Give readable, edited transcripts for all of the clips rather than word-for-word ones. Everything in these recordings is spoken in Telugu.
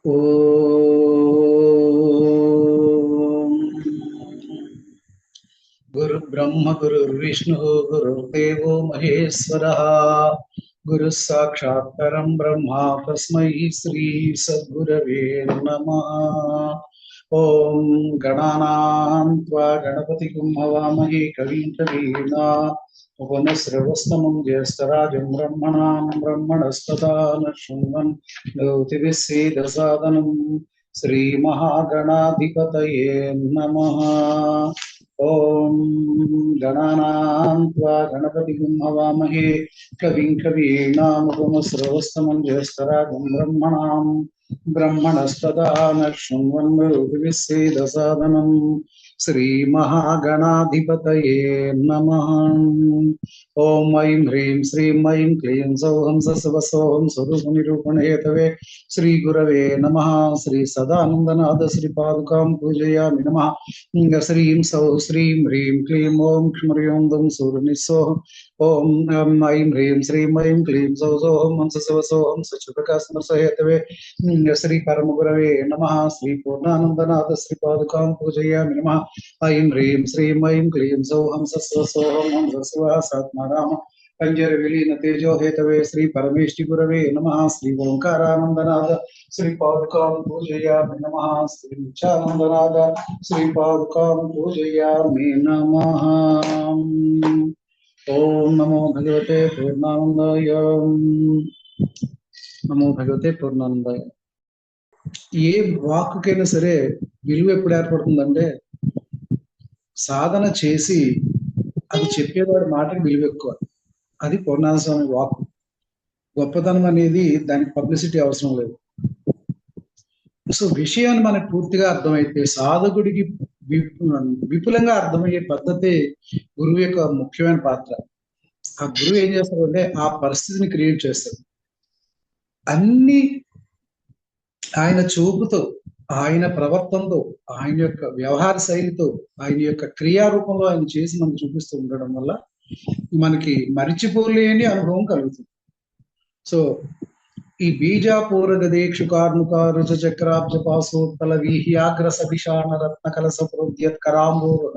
ఓం గురు బ్రహ్మ గురు విష్ణు గురుదేవో మహేశ్వర గురు సాక్షాత్ పరం బ్రహ్మ తస్మై శ్రీ సద్గురవే నమః. ఓం గణానాం త్వా గణపతిం హవామహే కవిం కవీనా ఉపనశ్రవస్తమం జ్యేష్ఠరాజం బ్రహ్మణాం బ్రహ్మణస్పదా నశృణ్వన్ నోతిభిः సేదసాదనం శ్రీ మహాగణాధిపతయే నమః. ఓం గణానాం త్వా గణపతిం హవామహే కవిం కవీనాముపమశ్రవస్తమం జ్యేష్ఠరాజం బ్రహ్మణాం బ్రహ్మణస్పదా నశృణ్వన్ సేదసాదనం శ్రీ మహాగణాధిపతయే నమః. ఓం ఐం హ్రీం శ్రీం ఐం క్లీం సౌహం సస్వసోహం స్వరూప నిరూపణ హేతవే శ్రీ గురవే నమః. శ్రీ సదానందనాథ శ్రీ పాదుకాం పూజయామి నమః. శ్రీం సౌ శ్రీం హ్రీం క్లీం ఓం క్ష్మర్యోం దం సూర్యనిస్సోహం. ఓం ఐం హ్రీం శ్రీం ఐం క్లీం సౌ సోహం హంససవసోహం సచ్యుతకాస్మర్సహేతవే శ్రీ పరమ గురవే నమః. శ్రీ పూర్ణానందనాథ శ్రీ పాదుకాం పూజయామి నమః. ఐం హ్రీం శ్రీం ఐం క్లీం సౌహం సస్వసోహం హంసస్వాసాత్మారామ పంజర విలీన తేజో హేతవే శ్రీ పరమేష్టి గురవే నమః. శ్రీ ఓంకారానందనాథ శ్రీ పాదుకాం పూజయామి నమః. శ్రీ నిత్యానందనాథ శ్రీ పాదుకాం పూజయామి నమః. ఓం నమో భగవతే పూర్ణానందాయ. నమో భగవతే పూర్ణానందాయ. ఏ వాక్కుకైనా సరే విలువ ఎప్పుడు ఏర్పడుతుందంటే సాధన చేసి అది చెప్పేవాడి మాటకి విలువ ఎక్కువ. అది పూర్ణానంద స్వామి వాక్కు. గొప్పతనం అనేది దానికి పబ్లిసిటీ అవసరం లేదు. సో విషయాన్ని మనకు పూర్తిగా అర్థమైతే సాధకుడికి విపులంగా అర్థమయ్యే పద్ధతి గురువు యొక్క ముఖ్యమైన పాత్ర. ఆ గురువు ఏం చేస్తారు అంటే ఆ పరిస్థితిని క్రియేట్ చేస్తారు. అన్ని ఆయన చూపుతో, ఆయన ప్రవర్తనతో, ఆయన యొక్క వ్యవహార శైలితో, ఆయన యొక్క క్రియారూపంలో ఆయన చేసి మనకు చూపిస్తూ ఉండడం వల్ల మనకి మరిచిపోలేని అనుభవం కలుగుతుంది. సో ఈ బీజాపూర గదేక్షు కార్ముకారుజ చక్రాబ్జ పాసోత్పల వీహ్యాగ్ర సభిషాణ రత్న కలస ప్రోద్యత్ కరాంబోర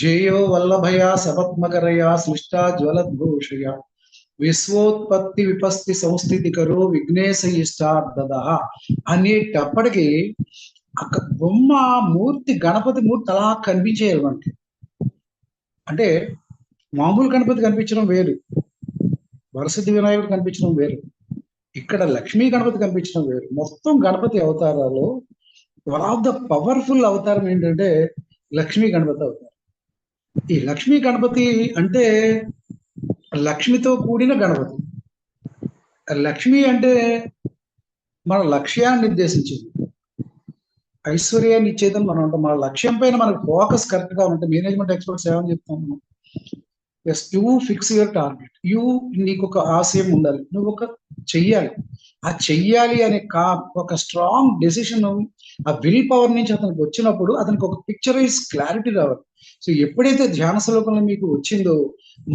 జేయో వల్లభయా సపత్మకరయా సృష్టా జ్వలద్భూషయ విశ్వోత్పత్తి విపస్తి సంస్థితి కరో విఘ్నేశ ఇష్టార్థద అనేటప్పటికీ అక్కడ బొమ్మ మూర్తి, గణపతి మూర్తి అలా కనిపించేయాలి మనకి. అంటే మామూలు గణపతి కనిపించడం వేరు, వరసిద్ధి వినాయకుడు కనిపించడం వేరు, ఇక్కడ లక్ష్మీ గణపతి కనిపించడం వేరు. మొత్తం గణపతి అవతారాలు వన్ ఆఫ్ ద పవర్ఫుల్ అవతారం ఏంటంటే లక్ష్మీ గణపతి అవతారం. ఈ లక్ష్మీ గణపతి అంటే లక్ష్మితో కూడిన గణపతి. లక్ష్మి అంటే మన లక్ష్యాన్ని నిర్దేశించింది, ఐశ్వర్యాన్ని ఇచ్చేదని మనం అంటాం. మన లక్ష్యం పైన మనకు ఫోకస్ కరెక్ట్ గా ఉంటే, మేనేజ్మెంట్ ఎక్స్పర్ట్స్ ఏమని చెప్తాం మనం, yes you fix your target. నీకు ఒక ఆశయం ఉండాలి, నువ్వు ఒక చెయ్యాలి. ఆ చెయ్యాలి అనే ఒక స్ట్రాంగ్ డెసిషన్ ఆ విల్ పవర్ నుంచి అతనికి వచ్చినప్పుడు అతనికి ఒక పిక్చరైజ్ క్లారిటీ రావాలి. సో ఎప్పుడైతే ధ్యాన శ్లోకంలో మీకు వచ్చిందో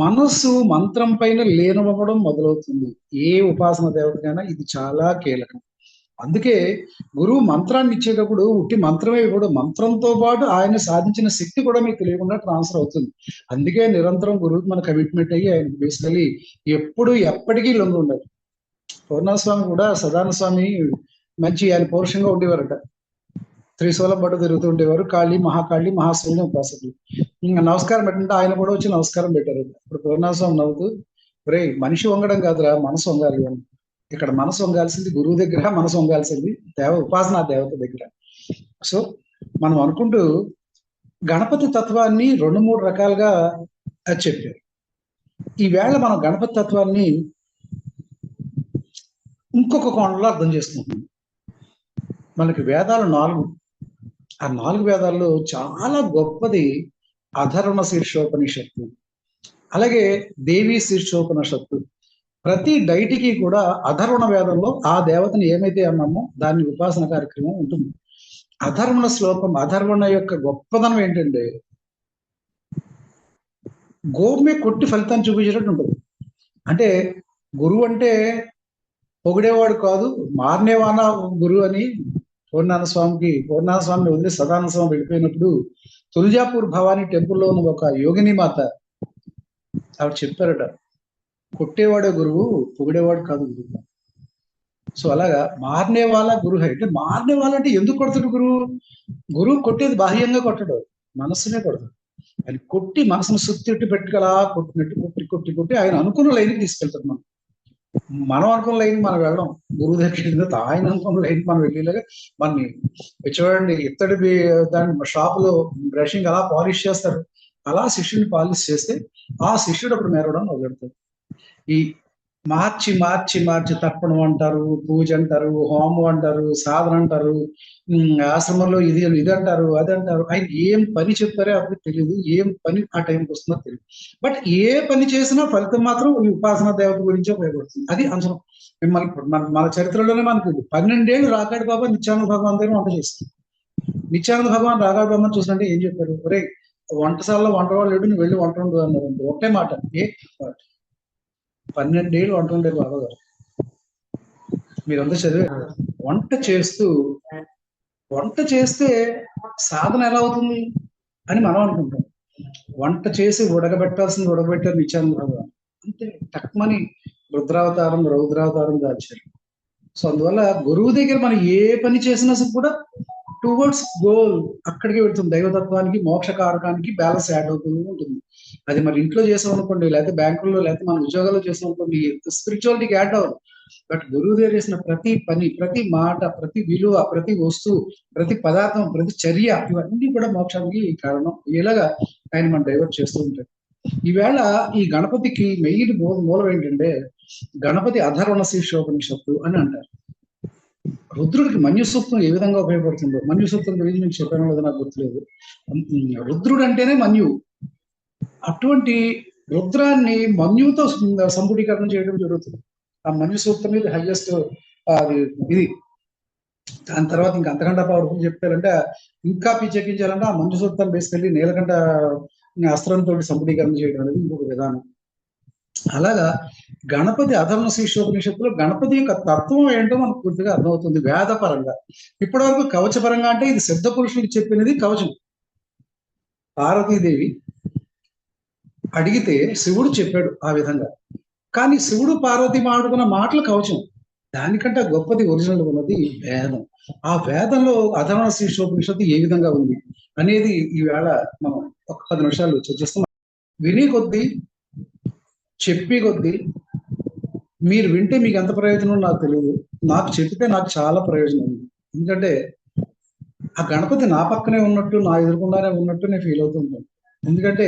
మనస్సు మంత్రం పైన లీనమవ్వడం మొదలవుతుంది. ఏ ఉపాసన దేవతకైనా ఇది చాలా కీలకం. అందుకే గురువు మంత్రాన్ని ఇచ్చేటప్పుడు ఉట్టి మంత్రమే ఇవ్వడం, మంత్రంతో పాటు ఆయన సాధించిన శక్తి కూడా మీకు తెలియకుండా ట్రాన్స్ఫర్ అవుతుంది. అందుకే నిరంతరం గురువుకి మన కమిట్మెంట్ అయ్యి ఆయన బేసికలీ ఎప్పుడు ఎప్పటికీ లొంగి ఉండాలి. పూర్ణానంద స్వామి కూడా సదానంద స్వామి మంచి ఆయన పౌరుషంగా ఉండేవారట. త్రిశూలం పట్టు తిరుగుతూ ఉండేవారు. కాళీ మహాకాళి మహాశివుని ఉపాసకులు. ఇంకా నమస్కారం పెట్టంటే ఆయన కూడా వచ్చి నమస్కారం పెట్టారు. ఇప్పుడు పూర్ణానంద స్వామి నవ్వుతూ, రే మనిషి వంగడం కాదురా, మనసు వంగాలి అని. ఇక్కడ మనసు వంగాల్సింది గురువు దగ్గర, మనసు వంగాల్సింది ఉపాసనా దేవత దగ్గర. సో మనం అనుకుంటూ గణపతి తత్వాన్ని 2-3 రకాలుగా చెప్పారు. ఈవేళ మనం గణపతి తత్వాన్ని ఇంకొక కోణంలో అర్థం చేసుకుంటున్నాం. మనకి వేదాలు 4. ఆ 4 వేదాల్లో చాలా గొప్పది అధర్వణ శీర్షోపనిషత్తు, అలాగే దేవీ శీర్షోపనిషత్తు. ప్రతి డైటికి కూడా అధర్వణ వేదంలో ఆ దేవతని ఏమైతే అన్నామో దాని ఉపాసన కార్యక్రమం ఉంటుంది. అధర్వణ శ్లోకం, అధర్వణ యొక్క గొప్పదనం ఏంటంటే గోమే కొట్టి ఫలితాన్ని చూపించేటట్టు ఉంటుంది. అంటే గురువు అంటే పొగిడేవాడు కాదు, మార్నేవాన గురువు అని పూర్ణాన స్వామిని వదిలి సదానంద స్వామి వెళ్ళిపోయినప్పుడు తుల్జాపూర్ భవానీ టెంపుల్లో ఉన్న ఒక యోగిని మాత ఆవిడ చెప్పారట, కొట్టేవాడే గురువు, పొగిడేవాడు కాదు గురువు. సో అలాగా మారనే వాళ్ళ గురువు అంటే మారనే వాళ్ళంటే ఎందుకు కొడతాడు గురువు కొట్టేది బాహ్యంగా కొట్టడు, మనస్సునే కొడతాడు. ఆయన కొట్టి మనసును సుత్తిట్టి పెట్టుకలా కొట్టినట్టు కొట్టి కొట్టి కొట్టి ఆయన అనుకున్న లైన్కి తీసుకెళ్తాడు. మనం అనుకున్న లైన్ మనం వెళ్ళడం, గురువు దగ్గర ఆయన అనుకున్న లైన్ మనం వెళ్ళేలాగా మనని చూడండి. ఇత్తడి దాని షాపులో బ్రషింగ్ అలా పాలిష్ చేస్తారు, అలా శిష్యుని పాలిష్ చేస్తే ఆ శిష్యుడు అప్పుడు మెరవడం మొదలెడతాడు. ఈ మార్చి మార్చి మార్చి తర్పణం అంటారు, పూజ అంటారు, హోమం అంటారు, సాధన అంటారు, ఆశ్రమంలో ఇది అంటారు, అది అంటారు. ఆయన ఏం పని చెప్తారో అప్పుడు తెలియదు, ఏం పని ఆ టైంకి వస్తుందో తెలియదు. బట్ ఏ పని చేసినా ఫలితం మాత్రం ఈ ఉపాసన దేవత గురించి ఉపయోగపడుతుంది. అది అంశం. మిమ్మల్ని మన చరిత్రలోనే మనకు 12 ఏళ్ళు రాకాడి బాబా నిత్యానంద భగవాన్ దగ్గర వంట చేస్తారు. నిత్యానంద భగవాన్ రాకాడి బాబా చూసినట్టే ఏం చెప్పారు, ఒరే వంటశాలలో వంట వాళ్ళు లేడు, నువ్వు వెళ్ళి వంట ఉండు అన్నారు. ఒకటే మాట, 12 ఏళ్ళు వంట ఉండేది బాబా గారు. మీరంతా చదివే వంట చేస్తే సాధన ఎలా అవుతుంది అని మనం అనుకుంటాం. వంట చేసి ఉడకబెట్టాల్సింది ఉడకబెట్టారు నిత్యానంద భగవాన్. అంతే టక్మని రుద్రావతారం రౌద్రావతారం దాచారు. సో అందువల్ల గురువు దగ్గర మనం ఏ పని చేసినా కూడా టువర్డ్స్ గోల్ అక్కడికి వెళ్తుంది. దైవతత్వానికి, మోక్ష కారకానికి బ్యాలెన్స్ యాడ్ అవుతూ ఉంటుంది. అది మరి ఇంట్లో చేసాం అనుకోండి, లేకపోతే బ్యాంకుల్లో, లేకపోతే మన ఉద్యోగాల్లో చేసాం అనుకోండి, స్పిరిచువాలిటీకి యాడ్ అవ్వదు. బట్ గురువు దగ్గర చేసిన ప్రతి పని, ప్రతి మాట, ప్రతి విలువ, ప్రతి వస్తువు, ప్రతి పదార్థం, ప్రతి చర్య, ఇవన్నీ కూడా మోక్షానికి కారణం. ఇలాగా ఆయన మనం డైవర్ట్ చేస్తూ ఉంటాడు. ఈవేళ ఈ గణపతికి మెయిన్ మూలం ఏంటంటే గణపతి అధర్వణ శీర్షోపనిషత్తు అని అంటారు. రుద్రుడికి మన్యు సూక్తం ఏ విధంగా ఉపయోగపడుతుందో, మన్యు సూక్తం గురించి మీకు చెప్పాను లేదా నాకు గుర్తులేదు. రుద్రుడు అంటేనే మన్యువు. అటువంటి రుద్రాన్ని మన్యువుతో సంపుటీకరణ చేయడం జరుగుతుంది. ఆ మన్యు సూక్తం మీద హైయెస్ట్ అది ఇది. దాని తర్వాత ఇంకా అంతకంటే పవర్ఫుల్ చెప్తారంటే, ఇంకా పిచ్చెక్కించాలంటే ఆ మన్యు సూక్తాన్ని బేసుకెళ్ళి నీలకంఠ అస్త్రంతో సంపుటీకరణ చేయడం అనేది ఇంకొక విధానం. అలాగా గణపతి అధర్మ శీర్షోపనిషత్తులో గణపతి యొక్క తత్వం ఏంటో మనకు పూర్తిగా అర్థమవుతుంది వేదపరంగా. ఇప్పటి వరకు కవచపరంగా అంటే ఇది సిద్ధ పురుషుడికి చెప్పినది కవచం. పార్వతీదేవి అడిగితే శివుడు చెప్పాడు ఆ విధంగా. కానీ శివుడు పార్వతి మాట్లాడుకున్న మాటలు కవచం. దానికంటే గొప్పది ఒరిజినల్ ఉన్నది వేదం. ఆ వేదంలో అధర్మ శీర్షోపనిషత్తు ఏ విధంగా ఉంది అనేది ఈవేళ మనం ఒక 10 నిమిషాలు చర్చిస్తాం. విని కొద్దీ, చెప్పి కొద్దీ, మీరు వింటే మీకు ఎంత ప్రయోజనం నాకు తెలియదు, నాకు చెప్పితే నాకు చాలా ప్రయోజనం ఉంది. ఎందుకంటే ఆ గణపతి నా పక్కనే ఉన్నట్టు, నా ఎదురుకుండానే ఉన్నట్టు నేను ఫీల్ అవుతూ ఉంటాను. ఎందుకంటే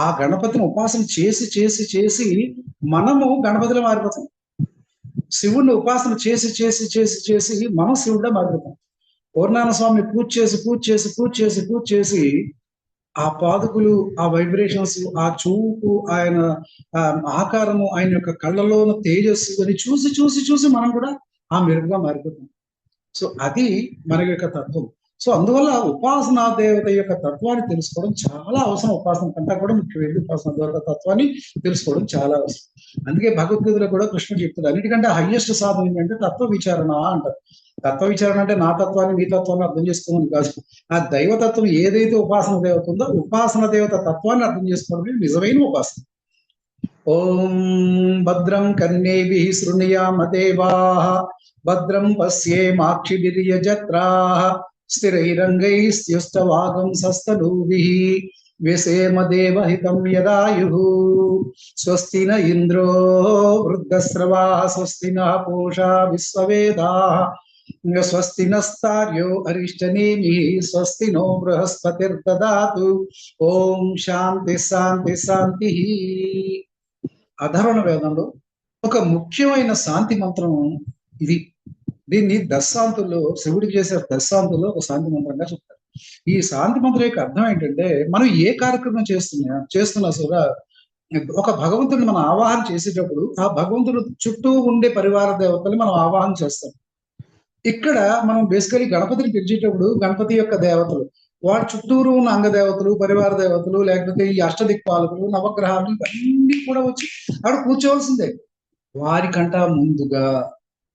ఆ గణపతిని ఉపాసన చేసి చేసి చేసి మనము గణపతిలో మారిపోతాం. శివుడిని ఉపాసన చేసి చేసి చేసి చేసి మనం శివుడిలో మారిపోతాం. పూర్ణాన స్వామి పూజ చేసి పూజ చేసి పూజ చేసి పూజ చేసి ఆ పాదుకులు, ఆ వైబ్రేషన్స్, ఆ చూపు, ఆయన ఆకారము, ఆయన యొక్క కళ్ళలోని తేజస్సు అని చూసి చూసి చూసి మనం కూడా ఆ మెరుగుగా మారిపోతాం. సో అది మన యొక్క తత్వం. సో అందువల్ల ఉపాసనా దేవత యొక్క తత్వాన్ని తెలుసుకోవడం చాలా అవసరం. ఉపాసన కంటే కూడా ముఖ్యమైనది ఉపాసనా దేవత తత్వాన్ని తెలుసుకోవడం చాలా అవసరం. అందుకే భగవద్గీతలో కూడా కృష్ణుడు చెప్తాడు, అన్నిటికంటే హైయెస్ట్ సాధన ఏంటంటే తత్వ విచారణ అంటారు. తత్వ విచారణ అంటే నా తత్వాన్ని మీ తత్వాన్ని అర్థం చేసుకోమని కాదు. ఆ దైవతత్వం ఏదైతే ఉపాసన దేవత ఉందో ఉపాసన దేవత తత్వాన్ని అర్థం చేసుకోవడం నిజమైన ఉపాసన. ఓం భద్రం కర్ణేభిః శృణుయామ దేవాః భద్రం పశ్యేమాక్షిభిర్యజత్రాః స్థిరైరంగైస్తుష్టవాగంసస్తనూభిః వ్యసేమ దేవహితం యదాయుః స్వస్తి న ఇంద్రో వృద్ధశ్రవాः స్వస్తి నః పూషా విశ్వవేదాః స్వస్తి నస్తార్యో అరిష్టనేమిః స్వస్తి నో బృహస్పతిర్దదాతు. ఓం శాంతి శాంతి శాంతి. అధర్వణ వేదంలో ఒక ముఖ్యమైన శాంతి మంత్రం ఇది. దీన్ని దశాంతుల్లో, శివుడికి చేసే దశాంతుల్లో ఒక శాంతి మంత్రంగా చెప్తారు. ఈ శాంతి మంత్రం యొక్క అర్థం ఏంటంటే, మనం ఏ కార్యక్రమం చేస్తున్నా సరే ఒక భగవంతుడిని మనం ఆవాహన చేసేటప్పుడు ఆ భగవంతుడు చుట్టూ ఉండే పరివార దేవతల్ని మనం ఆవాహన చేస్తాం. ఇక్కడ మనం బేసికలీ గణపతిని పిలిచేటప్పుడు గణపతి యొక్క దేవతలు, వాటి చుట్టూరు ఉన్న అంగదేవతలు, పరివార దేవతలు, లేకపోతే ఈ అష్టదిక్పాలకులు, నవగ్రహాలు, ఇవన్నీ కూడా వచ్చి ఆడ కూర్చోవలసిందే. వారికంటా ముందుగా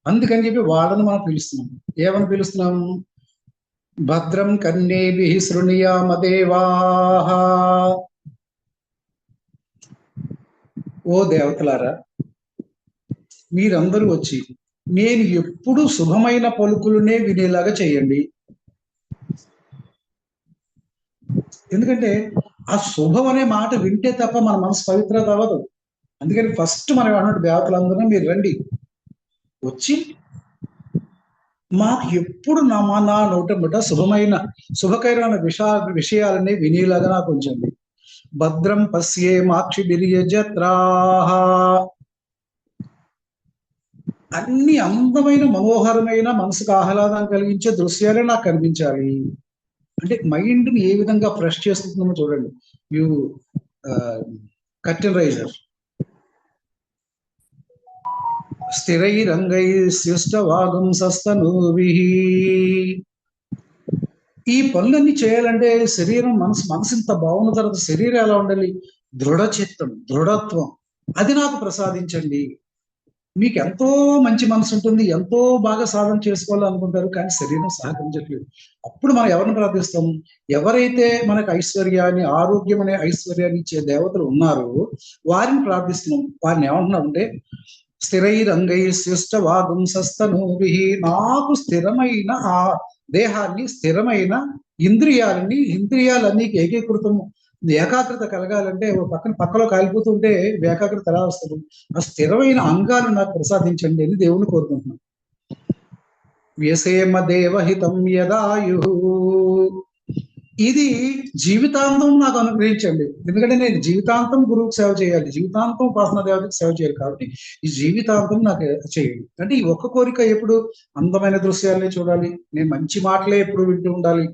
అందుకని చెప్పి వాళ్ళని మనం పిలుస్తున్నాం. ఏమని పిలుస్తున్నాం? భద్రం కన్నేభిః శృణుయామ దేవాః. ఓ దేవతలారా, మీరందరూ వచ్చి నేను ఎప్పుడు శుభమైన పలుకులనే వినేలాగా చేయండి. ఎందుకంటే ఆ శుభం అనే మాట వింటే తప్ప మన మనసు పవిత్రత అవ్వదు. అందుకని ఫస్ట్ మనం అన్నట్టు దేవతలందరూ మీరు రండి, వచ్చి మాకు ఎప్పుడు నా నోట ముట శుభకరమైన విషయాలన్నీ వినేలాగా నాకు ఉంచండి. భద్రం పశ్యే మాక్షిభిర్యజత్రాః. అన్ని అందమైన మనోహరమైన మనసుకు ఆహ్లాదం కలిగించే దృశ్యాలే నాకు కనిపించాలి. అంటే మైండ్ ని ఏ విధంగా ఫ్రెష్ చేస్తుందో చూడండి. యు కర్టెన్ రైజర్ స్థిరైరంగై శిష్టవాగం సస్తనూభిః. ఈ పనులన్నీ చేయాలంటే శరీరం మనసు ఇంత బాగున్న తర్వాత శరీరం ఎలా ఉండాలి? దృఢచిత్తం, దృఢత్వం, అది నాకు ప్రసాదించండి. మీకు ఎంతో మంచి మనసు ఉంటుంది, ఎంతో బాగా సాధన చేసుకోవాలనుకుంటారు, కానీ శరీరం సహకరించట్లేదు. అప్పుడు మనం ఎవరిని ప్రార్థిస్తాం? ఎవరైతే మనకు ఐశ్వర్యాన్ని, ఆరోగ్యం అనే ఐశ్వర్యాన్ని ఇచ్చే దేవతలు ఉన్నారో వారిని ప్రార్థిస్తున్నాం. వారిని ఏమంటున్నామంటే స్థిరైరంగై శిష్టవాగం సస్తనూభిః. నాకు స్థిరమైన ఆ దేహాన్ని, స్థిరమైన ఇంద్రియాలన్నీ ఏకీకృతం, ఏకాగ్రత కలగాలంటే ఓ పక్కలో కాలిపోతుంటే ఏకాగ్రత ఎలా వస్తుంది? ఆ స్థిరమైన అంగాలు నాకు ప్రసాదించండి అని దేవుని కోరుకుంటున్నాను. వ్యసేమ దేవహితం యదాయు. ఇది జీవితాంతం నాకు అనుగ్రహించండి. ఎందుకంటే నేను జీవితాంతం గురువుకు సేవ చేయాలి, జీవితాంతం ఉపాసన దేవతకి సేవ చేయాలి. కాబట్టి ఈ జీవితాంతం నాకు చేయండి. అంటే ఈ ఒక్క కోరిక ఎప్పుడు అందమైన దృశ్యాలనే చూడాలి, నేను మంచి మాటలే ఎప్పుడు వింటూ ఉండాలి.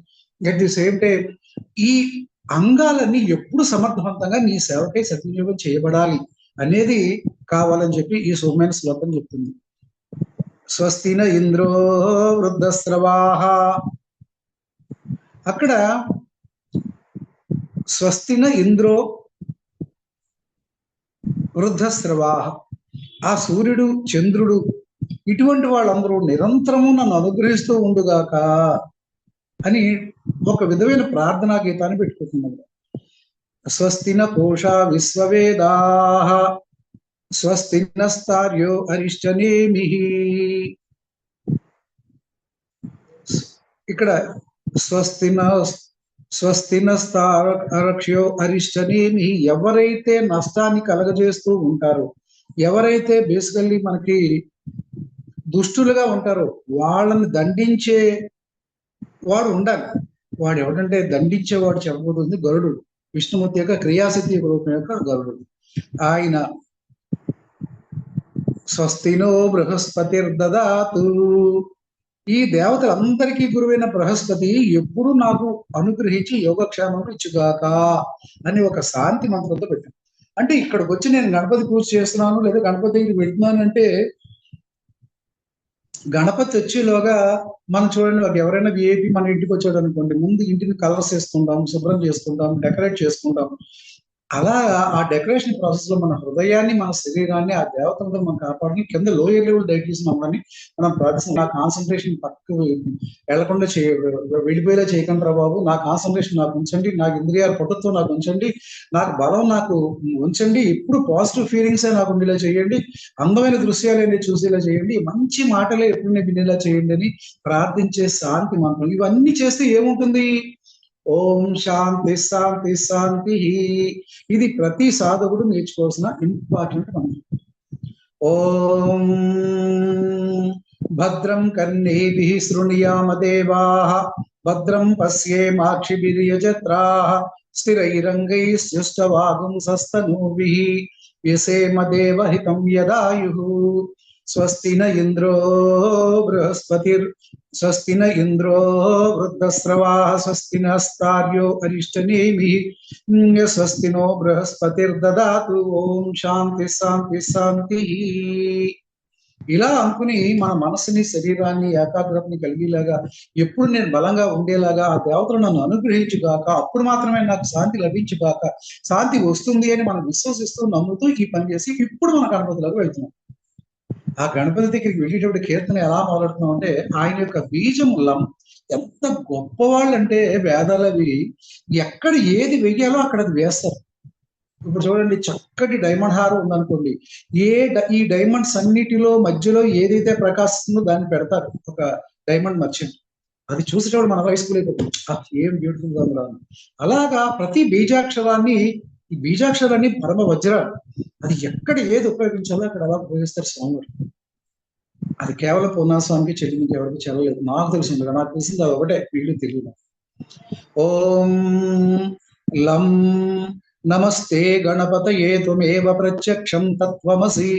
అట్ ది సేమ్ టైం ఈ అంగాలన్నీ ఎప్పుడు సమర్థవంతంగా నీ సేవకై సద్వినియోగం చేయబడాలి అనేది కావాలని చెప్పి ఈ శుభమైన శ్లోకం చెప్తుంది. స్వస్తిన ఇంద్రో వృద్ధస్రవాః. అక్కడ స్వస్తిన ఇంద్రో వృద్ధస్రవాః, ఆ సూర్యుడు, చంద్రుడు ఇటువంటి వాళ్ళందరూ నిరంతరము నన్ను అనుగ్రహిస్తూ ఉండుగాక అని ఒక విధమైన ప్రార్థనా గీతాన్ని పెట్టుకుంటున్నాడు. స్వస్తిన పూషా విశ్వవేదాః, స్వస్తినస్తార్యో అరిష్టనేమిః. ఇక్కడ స్వస్తినస్తారక్ష్యో అరిష్టనేమిః. ఎవరైతే నష్టాన్ని కలగజేస్తూ ఉంటారో, ఎవరైతే బేసికల్లీ మనకి దుష్టులుగా ఉంటారో వాళ్ళని దండించే వాడు ఉండాలి. వాడు ఎవడంటే దండించేవాడు చెప్పబోతుంది గరుడు, విష్ణుమూర్తి యొక్క క్రియాశక్తి రూపం యొక్క గరుడు. ఆయన స్వస్తినో బృహస్పతిర్దదాతు. ఈ దేవతలందరికీ గురువైన బృహస్పతి ఎప్పుడు నాకు అనుగ్రహించి యోగక్షేమం ఇచ్చుగాక అని ఒక శాంతి మంత్రంతో పెట్టాను. అంటే ఇక్కడికి వచ్చి నేను గణపతి పూజ చేస్తున్నాను లేదా గణపతి దగ్గరికి వెళ్తున్నాను అంటే, గణపతి వచ్చేలోగా మనం చూడండి, ఎవరైనా విఐపి మన ఇంటికి వచ్చాడు అనుకోండి, ముందు ఇంటిని కలర్స్ వేసుకుంటాం, శుభ్రం చేసుకుంటాం, డెకరేట్ చేసుకుంటాం. అలా ఆ డెకరేషన్ ప్రాసెస్ లో మన హృదయాన్ని, మన శరీరాన్ని ఆ దేవతలతో మనం కాపాడుకుని కింద లోయర్ లెవెల్ డైటీస్ అమ్మని మనం ప్రార్థిస్తాం. నా కాన్సన్ట్రేషన్ పక్కకు వెళ్లకుండా వెళ్ళిపోయేలా చేయకుండా బాబు, నా కాన్సన్ట్రేషన్ నాకు ఉంచండి, నాకు ఇంద్రియాల పట్టుతో నాకు ఉంచండి, నాకు బలం నాకు ఉంచండి, ఎప్పుడు పాజిటివ్ ఫీలింగ్స్ నాకు ఉండేలా చేయండి, అందమైన దృశ్యాలన్నీ చూసేలా చేయండి, మంచి మాటలే ఎప్పుడు వినేలా చేయండి అని ప్రార్థించే శాంతి మంత్రం. ఇవన్నీ చేస్తే ఏముంటుంది? ఓం శాంతి శాంతి శాంతి. ఇది ప్రతి సాధకుడు నేర్చుకోవాల్సిన ఇంపార్టెంట్ మంత్రం. ఓం భద్రం కర్ణేభిః శృణుయామ దేవాః, భద్రం పశ్యేమాక్షిభిర్యజత్రాః, స్థిరైరంగైః సస్తనూభిః, వ్యసేమ దేవహితం యదాయుః. స్వస్తిన ఇంద్రో వృద్ధస్రవాః, స్వస్తినస్తార్యో అరిష్టనేమిః, స్వస్తినో బృహస్పతిర్దదాతు. ఓం శాంతి శాంతి శాంతి. ఇలా అనుకుని మన మనసుని, శరీరాన్ని, ఏకాగ్రతని కలిగేలాగా, ఎప్పుడు నేను బలంగా ఉండేలాగా ఆ దేవతలు నన్ను అనుగ్రహించుగాక, అప్పుడు మాత్రమే నాకు శాంతి లభించుగాక, శాంతి వస్తుంది అని మనం విశ్వసిస్తూ నమ్ముతూ ఈ పని చేసి ఇప్పుడు మన గణపతిలోకి వెళ్తున్నాం. ఆ గణపతి దగ్గరికి వెళ్ళేటప్పుడు కీర్తన ఎలా మొదలెడుతున్నాం అంటే ఆయన యొక్క బీజం ఎంత గొప్పవాళ్ళు అంటే వేదాలవి ఎక్కడ ఏది వెయ్యాలో అక్కడ అది వేస్తారు. ఇప్పుడు చూడండి, చక్కటి డైమండ్ హారం ఉందనుకోండి, ఈ డైమండ్స్ అన్నిటిలో మధ్యలో ఏదైతే ప్రకాశిస్తుందో దాన్ని పెడతారు ఒక డైమండ్ మర్చెంట్. అది చూసేటప్పుడు మన హై స్కూల్ అయిపోతుంది, ఏం బ్యూటిఫుల్ గా ఉందా. అలాగా ప్రతి ఈ బీజాక్షరాన్ని పరమ వజ్రాలు. అది ఎక్కడ ఏది ఉపయోగించాలో అక్కడ అలా ఉపయోగిస్తారు స్వామి. అది కేవలం పూర్ణస్వామికి చెల్లింది, ఎవరికి చెల్లలేదు. నాకు తెలిసింది, నాకు తెలిసింది అది ఒకటే, వీళ్ళు తెలియదు. ఓం లం నమస్తే గణపతయే త్వమేవ ప్రత్యక్షం తత్వమసి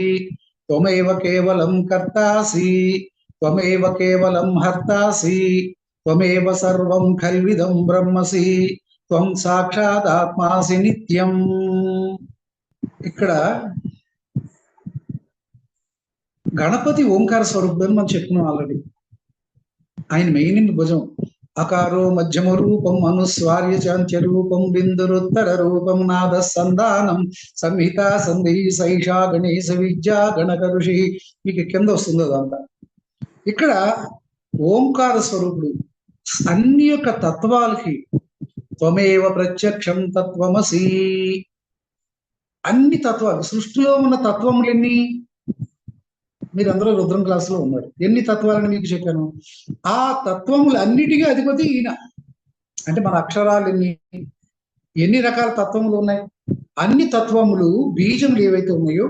త్వమేవ కేవలం కర్తాసి త్వమేవ కేవలం హర్తాసి త్వమేవ సర్వం ఖల్విదం బ్రహ్మసి త్వం సాక్షాదాత్మాసి నిత్యం. ఇక్కడ గణపతి ఓంకార స్వరూపుడు అని మనం చెప్పుకున్నాం ఆల్రెడీ. ఆయన మెయిన్ భుజం అకారో మధ్యమ రూపం అనుస్వార్య చాంత్య రూపం బిందురుత్తర రూపం నాద సంధానం సంహిత సంధి సైషా గణేశ విద్యా గణక ఋషి. మీకు కింద వస్తుంది అదంతా. ఇక్కడ ఓంకార స్వరూపుడు అన్ని యొక్క తత్వాలకి త్వమేవ ప్రత్యక్షం తత్వమసి. అన్ని తత్వాలు, సృష్టిలో ఉన్న తత్వములెన్ని? మీరందరూ రుద్రం క్లాసులో ఉన్నారు. ఎన్ని తత్వాలని మీకు చెప్పాను? ఆ తత్వములు అన్నిటికీ అధిపతి ఈయన. అంటే మన అక్షరాలు ఎన్ని రకాల తత్వములు ఉన్నాయి? అన్ని తత్వములు బీజములు ఏవైతే ఉన్నాయో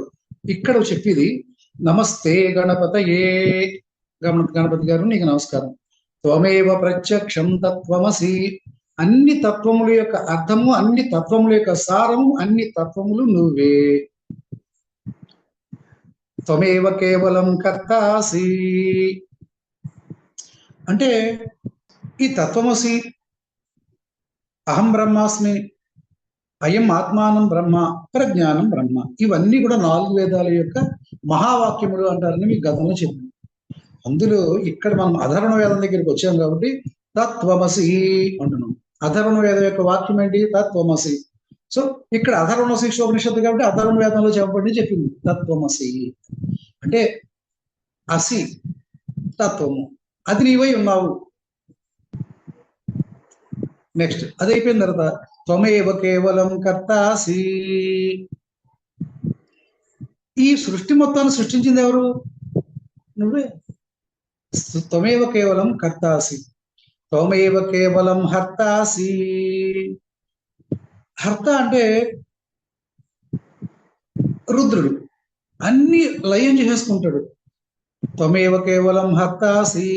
ఇక్కడ చెప్పేది. నమస్తే గణపతయే. గణపతి గారు నీకు నమస్కారం. త్వమేవ ప్రత్యక్షం తత్వమసి. అన్ని తత్వముల యొక్క అర్థము, అన్ని తత్వముల యొక్క సారము, అన్ని తత్వములు నువ్వే. త్వమేవ కేవలం కర్తాసి. అంటే ఈ తత్వమసి, అహం బ్రహ్మాస్మి, అయం ఆత్మానం బ్రహ్మ, ప్రజ్ఞానం బ్రహ్మ, ఇవన్నీ కూడా 4 వేదాల యొక్క మహావాక్యములు అంటారని మీకు గతంలో చెప్పాను. అందులో ఇక్కడ మనం అధర్వణ వేదం దగ్గరికి వచ్చాం కాబట్టి తత్వమసి అంటున్నాం. అధర్వణ వేదం యొక్క వాక్యం ఏంటి? తత్వమసి. సో ఇక్కడ అధర్వణ శిక్షోపనిషత్తు కాబట్టి అధర్వణ వేదంలో చెప్పబడి చెప్పింది తత్వమసి. అంటే అసి తత్వము, అది నీవై ఉన్నావు. నెక్స్ట్ అది అయిపోయిన తర్వాత త్వమేవ కేవలం కర్తాసి. ఈ సృష్టి మొత్తాన్ని సృష్టించింది ఎవరు? నువ్వే. త్వమేవ కేవలం కర్తాసి, త్వమేవ కేవలం హర్తాసి. హర్త అంటే రుద్రుడు, అన్ని లయం చేసేసుకుంటాడు. త్వమేవ కేవలం హర్తాసి,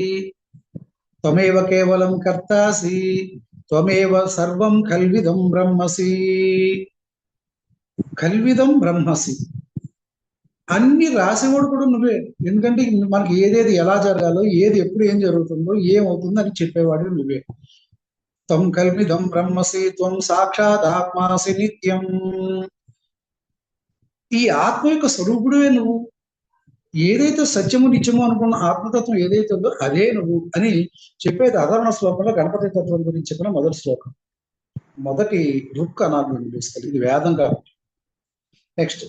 త్వమేవ కేవలం కర్తాసి, త్వమేవ సర్వం కల్విదం బ్రహ్మసి. కల్విదం బ్రహ్మసి, అన్ని రాసేవాడు కూడా నువ్వే. ఎందుకంటే మనకి ఏదేది ఎలా జరగాలో, ఏది ఎప్పుడు ఏం జరుగుతుందో, ఏమవుతుందో అని చెప్పేవాడు నువ్వే. త్వం కల్విదం బ్రహ్మసి త్వం సాక్షాత్ ఆత్మాసి నిత్యం. ఈ ఆత్మ యొక్క స్వరూపుడే నువ్వు. ఏదైతే సత్యము నిత్యము అనుకున్న ఆత్మతత్వం ఏదైతే ఉందో అదే నువ్వు అని చెప్పేది అధర్వణ శ్లోకంలో గణపతి తత్వం గురించి చెప్పిన మొదటి శ్లోకం. మొదటి రుక్ అనాలి బేసికల్, ఇది వేదం కాబట్టి. నెక్స్ట్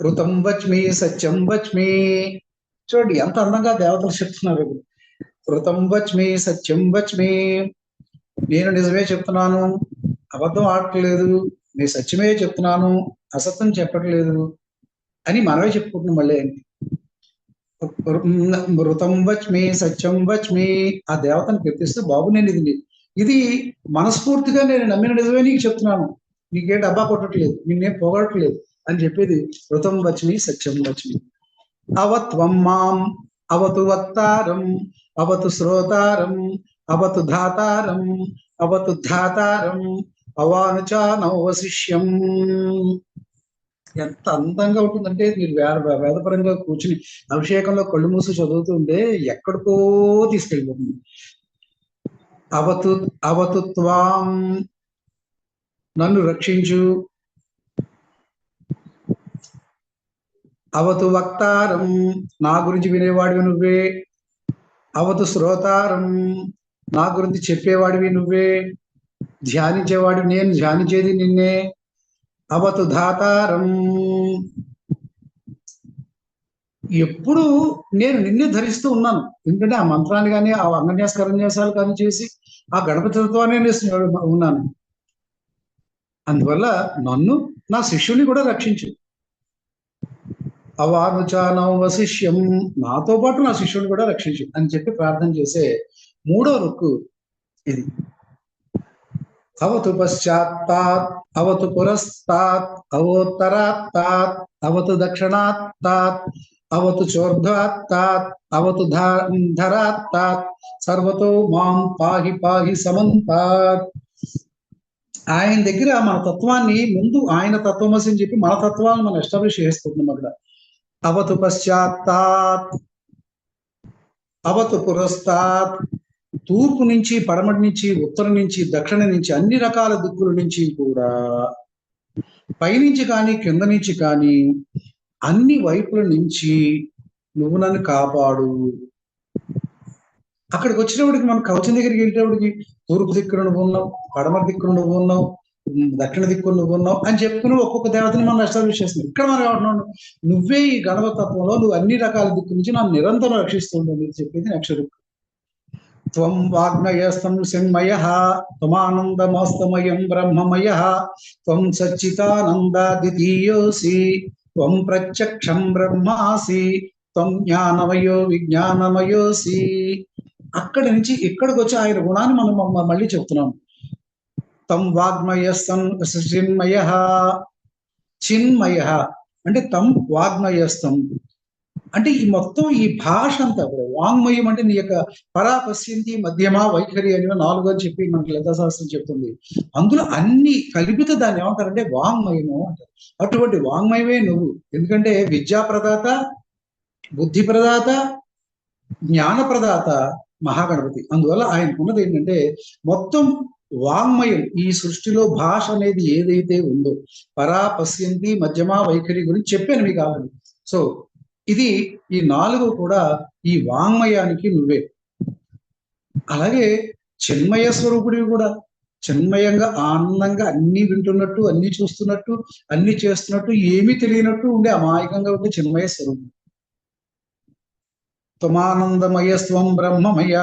ఋతం వచ్మి సత్యం వచ్మి. చూడండి ఎంత అందంగా దేవతలు చెప్తున్నారు. ఋతం వచ్మి సత్యం వచ్మి, నేను నిజమే చెప్తున్నాను, అబద్ధం ఆడట్లేదు, నేను సత్యమే చెప్తున్నాను, అసత్యం చెప్పట్లేదు అని మనమే చెప్పుకుంటున్నాం. మళ్ళీ ఋతం వచ్మి సత్యం వచ్మి, ఆ దేవతను కీర్తిస్తూ బాబు నేను ఇది మనస్ఫూర్తిగా నేను నమ్మిన నిజమే నీకు చెప్తున్నాను, నీకే డబ్బా కొట్టట్లేదు, నిన్నేం పొగడట్లేదు అని చెప్పేది. ఋతం వచ్మి సత్యం వచ్మి. అవత్వం మాం అవతు వక్తారం అవతు శ్రోతారం అవతు ధాతారం అవతు ధాతారం అవానుచానవశిష్యం. ఎంత అందంగా ఉంటుందంటే మీరు వేదపరంగా కూర్చుని అభిషేకంలో కళ్ళు మూసి చదువుతుంటే ఎక్కడికో తీసుకెళ్ళిపోతుంది. అవతు త్వాం, నన్ను రక్షించు. అవతు వక్తారం, నా గురించి వినేవాడివి నువ్వే. అవతు శ్రోతారం, నా గురించి చెప్పేవాడివి నువ్వే. ధ్యానించేవాడివి నేను, ధ్యానించేది నిన్నే. అవతు ధాతారం, ఎప్పుడు నేను నిన్నే ధరిస్తూ ఉన్నాను. ఎందుకంటే ఆ మంత్రాన్ని కానీ ఆ అంగన్యాస కరన్యాసాలు కానీ చేసి ఆ గణపతి తత్వాన్ని ఉన్నాను. అందువల్ల నన్ను నా శిష్యుని కూడా రక్షించు. అవానుచానం వశిష్యం, నాతో పాటు నా శిష్యుని కూడా రక్షించు అని చెప్పి ప్రార్థన చేసే మూడో రుక్కు ఇది. అవతు పశ్చాత్తాత్, అవతు పురస్తాత్, అవోత్తరాత్తాత్, అవతు దక్షిణాత్తాత్, అవతు చోర్ధ్వాత్తాత్, అవతు ధరాత్తాత్, సర్వతో మాం పాహి పాహి సమంతాత్. ఆయన దగ్గర మన తత్వాన్ని ముందు ఆయన తత్వమసి అని చెప్పి మన తత్వాన్ని మనం ఎస్టాబ్లిష్ చేస్తున్నాం అక్కడ. అవతు పశ్చాత్తాత్, అవతు పురస్తాత్, తూర్పు నుంచి, పడమటి నుంచి, ఉత్తరం నుంచి, దక్షిణ నుంచి, అన్ని రకాల దిక్కుల నుంచి కూడా, పైనుంచి కానీ కింద నుంచి కానీ అన్ని వైపుల నుంచి నువ్వు నన్ను కాపాడు. అక్కడికి వచ్చినప్పటికి మనం కవచం దగ్గరికి వెళ్ళేటప్పటికి తూర్పు దిక్కున నువ్వు ఉన్నావు, పడమటి దిక్కున నువ్వు ఉన్నావు, దక్షిణ దిక్కున నువ్వు ఉన్నావు అని చెప్పుకుని ఒక్కొక్క దేవతని మనం ఎస్టాబ్లిష్ చేస్తున్నాం. ఇక్కడ మనం ఏమంటున్నావు, నువ్వే ఈ గణపతత్వంలో నువ్వు అన్ని రకాల దిక్కు నుంచి నన్ను నిరంతరం రక్షిస్తూ ఉండవు మీరు చెప్పేది నెక్స్ట్. త్వం వాగ్మయస్తం సింహయః, త్వమానందమస్తమయం బ్రహ్మమయః, త్వం సచ్చిదానందాద్వితీయోసి, త్వం ప్రత్యక్షం బ్రహ్మాసి, త్వం జ్ఞానమయో విజ్ఞానమయోసి. అక్కడి నుంచి ఇక్కడికి వచ్చి ఆయన గుణాన్ని మనం మళ్ళీ చెప్తున్నాం. తం వాగ్మయస్తం చిన్మయః, చిన్మయః అంటే తం వాగ్మయస్తం అంటే ఈ మొత్తం ఈ భాష అంతా కూడా వాంగ్మయం అంటే నీ యొక్క పరాపశ్యంతి మధ్యమా వైఖరి అని 4 అని చెప్పి మనకి లలితాశాస్త్రం చెప్తుంది. అందులో అన్ని కలిపితే దాన్ని ఏమంటారంటే వాంగ్మయము అంటారు. అటువంటి వాంగ్మయమే నువ్వు. ఎందుకంటే విద్యా ప్రదాత, బుద్ధి ప్రదాత, జ్ఞాన ప్రదాత మహాగణపతి. అందువల్ల ఆయనకున్నది ఏంటంటే మొత్తం వాంగ్మయం. ఈ సృష్టిలో భాష అనేది ఏదైతే ఉందో పరాపశ్యంతి మధ్యమా వైఖరి గురించి చెప్పాను మీకు ఆల్రెడీ. సో ఇది ఈ 4 కూడా ఈ వాంగ్మయానికి నువ్వే. అలాగే చిన్మయ స్వరూపుడివి కూడా. చిన్మయంగా ఆనందంగా అన్ని వింటున్నట్టు, అన్ని చూస్తున్నట్టు, అన్ని చేస్తున్నట్టు, ఏమీ తెలియనట్టు ఉండే అమాయకంగా ఉండే చిన్మయ స్వరూపుడు. త్వమానందమయస్వం బ్రహ్మమయ.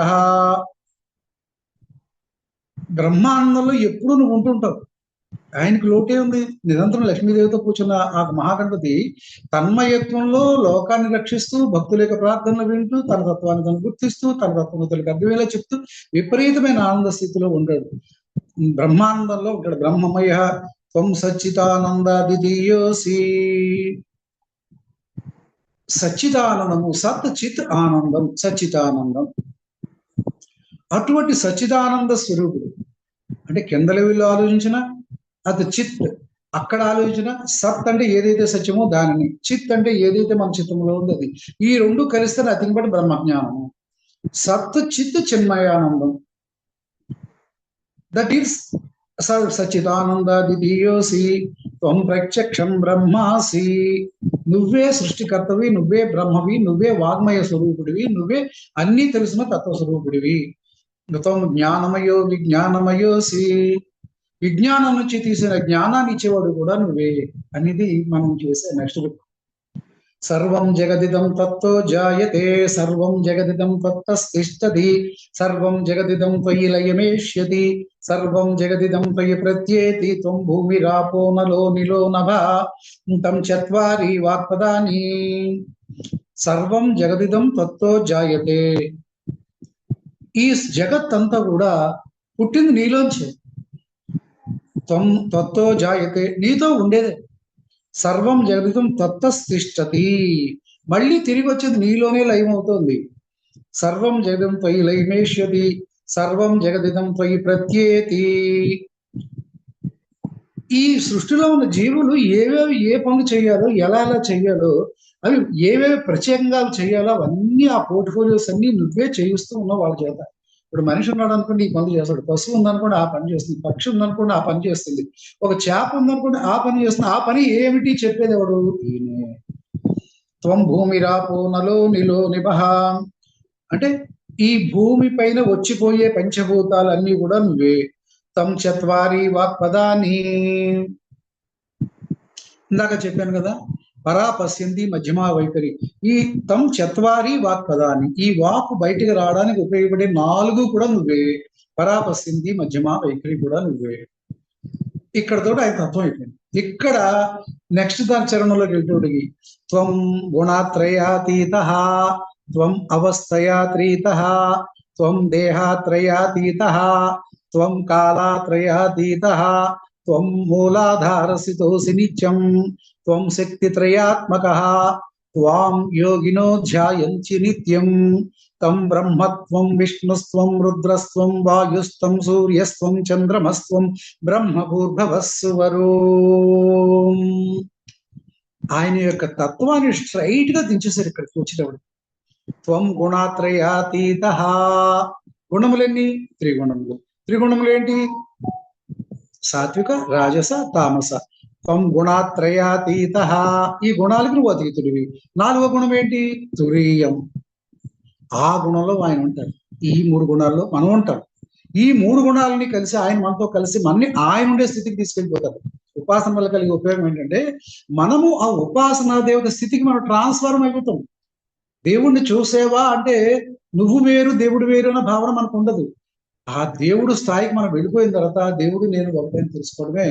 బ్రహ్మానందంలో ఎప్పుడు నువ్వు ఉంటుంటావు. ఆయనకు లోటే ఉంది. నిరంతరం లక్ష్మీదేవితో కూర్చున్న ఆ మహాగణపతి తన్మయత్వంలో లోకాన్ని రక్షిస్తూ, భక్తుల యొక్క ప్రార్థనలు వింటూ, తన తత్వాన్ని తను గుర్తిస్తూ, తన తత్వములకు అర్థమయ్యేలా చెప్తూ విపరీతమైన ఆనంద స్థితిలో ఉంటాడు. బ్రహ్మానందంలో ఉంటాడు. బ్రహ్మమయ త్వం సచ్చిదానందాద్వితీయోసి. సచ్చిదానందము, సత్ చిత్ ఆనందం, సచ్చిదానందం. అటువంటి సచ్చిదానంద స్వరూపుడు అంటే కింద లెవెల్లో ఆలోచించిన అది చిత్, అక్కడ ఆలోచించిన సత్ అంటే ఏదైతే సత్యమో దానిని, చిత్ అంటే ఏదైతే మన చిత్తంలో ఉందో అది. ఈ రెండు కలిస్తే నథింగ్ బట్ బ్రహ్మజ్ఞానము. సత్ చిత్ చిన్మయానందం, దట్ ఈస్ సచ్చిదానందాద్వితీయోసి త్వం ప్రత్యక్షం బ్రహ్మాసి. నువ్వే సృష్టికర్తవి, నువ్వే బ్రహ్మవి, నువ్వే వాగ్మయ స్వరూపుడివి, నువ్వే అన్నీ తెలిసిన తత్వస్వరూపుడివి. త్వం జ్ఞానమయో విజ్ఞానమయోసి. విజ్ఞానం నుంచి తీసిన జ్ఞానాన్ని ఇచ్చేవాడు కూడా నువ్వే అనేది మనం చేసే నెక్స్ట్. సర్వం జగదిదం తత్తో జాయతే, సర్వం జగదిదం తత్తస్థిష్టతి, సర్వం జగదిదం త్వయి లయమేష్యతి, సర్వం జగదిదం త్వయి ప్రత్యేతి, త్వం భూమిరాపో నలో నిలో నభః, తం చత్వారి వాక్పదాని. సర్వం జగదిదం తత్తో జాయతే. ఈ జగత్ అంతా కూడా పుట్టింది నీలోంచే. త్వం తత్తో జాయతే, నీతో ఉండేదే. సర్వం జగదిదం తత్తస్థిష్టతి, మళ్ళీ తిరిగి వచ్చేది నీలోనే లయమవుతోంది. సర్వం జగదిదం త్వయి లయమేష్యతి, సర్వం జగదిదం త్వయి ప్రత్యేతి. ఈ సృష్టిలో ఉన్న జీవులు ఏవేవి ఏ పనులు చేయాలో, ఎలా చేయాలో, అవి ఏవేవి ప్రత్యేకంగా చేయాలో అవన్నీ ఆ పోర్ట్ఫోలియోస్ అన్ని నువ్వే చేయిస్తూ ఉన్నావు వాళ్ళ చేత. ఇప్పుడు మనిషి ఉన్నాడు అనుకోండి, ఈ పనులు చేస్తాడు. పశువు ఉందనుకోండి, ఆ పని చేస్తుంది. పక్షి ఉందనుకోండి, ఆ పని చేస్తుంది. ఒక చేప ఉందనుకోండి, ఆ పని చేస్తుంది. ఆ పని ఏమిటి చెప్పేది ఎవడు? ఈయనే. త్వం భూమిరాపో నలో నిలో నిభః అంటే ఈ భూమి పైన వచ్చిపోయే పంచభూతాలన్నీ కూడా నువ్వే. తం చత్వారి వాక్పదాని. ఇందాక చెప్పాను కదా, పరా పశ్యంతి మధ్యమా వైఖరి. ఈ తం చత్వారి వాక్ పదాన్ని, ఈ వాక్ బయటికి రావడానికి ఉపయోగపడే 4 కూడా నువ్వే. పరా పశ్యంతి మధ్యమా వైఖరి కూడా నువ్వే. ఇక్కడతో ఆయన తత్వం అయిపోయింది. ఇక్కడ నెక్స్ట్ దాని చరణంలోకి వెళ్తూడికి త్వం గుణాత్రయాతీత, త్వం అవస్థయాతీత, త్వం దేహాత్రయాతీత, త్వం కాలాత్రయాతీత, త్వం మూలాధారసితోసి నిత్యం, త్వం శక్తిత్రయాత్మకః, త్వాం యోగినో ధ్యాయంతి నిత్యం, తం బ్రహ్మత్వం విష్ణుస్త్వం రుద్రస్త్వం వాయుస్త్వం సూర్యస్త్వం చంద్రమస్త్వం బ్రహ్మభూర్భవస్సువరో. ఆయన యొక్క తత్వాన్ని స్ట్రైట్ గా దించేశారు ఇక్కడికి వచ్చేటప్పుడు. త్వం గుణాత్రయాతీత. గుణములెన్ని? త్రిగుణములు. త్రిగుణములు ఏంటి? సాత్విక, రాజస, తామస. త్వం గుణాత్రయాతీత. ఈ గుణాలకు నువ్వు అతీతుడివి. 4వ గుణం ఏంటి? తురీయం. ఆ గుణంలో ఆయన ఉంటారు. ఈ 3 గుణాల్లో మనం ఉంటాం. ఈ 3 గుణాలని కలిసి ఆయన మనతో కలిసి మనని ఆయన ఉండే స్థితికి తీసుకెళ్ళిపోతారు. ఉపాసన వల్ల కలిగే ఉపయోగం ఏంటంటే మనము ఆ ఉపాసనా దేవత స్థితికి మనం ట్రాన్స్ఫార్మ్ అయిపోతాం. దేవుణ్ణి చూసేవా అంటే నువ్వు వేరు దేవుడు వేరు అన్న భావన మనకు ఉండదు. ఆ దేవుడు స్థాయికి మనం వెళ్ళిపోయిన తర్వాత దేవుడు నేను ఒకటే తెలుసుకోవడమే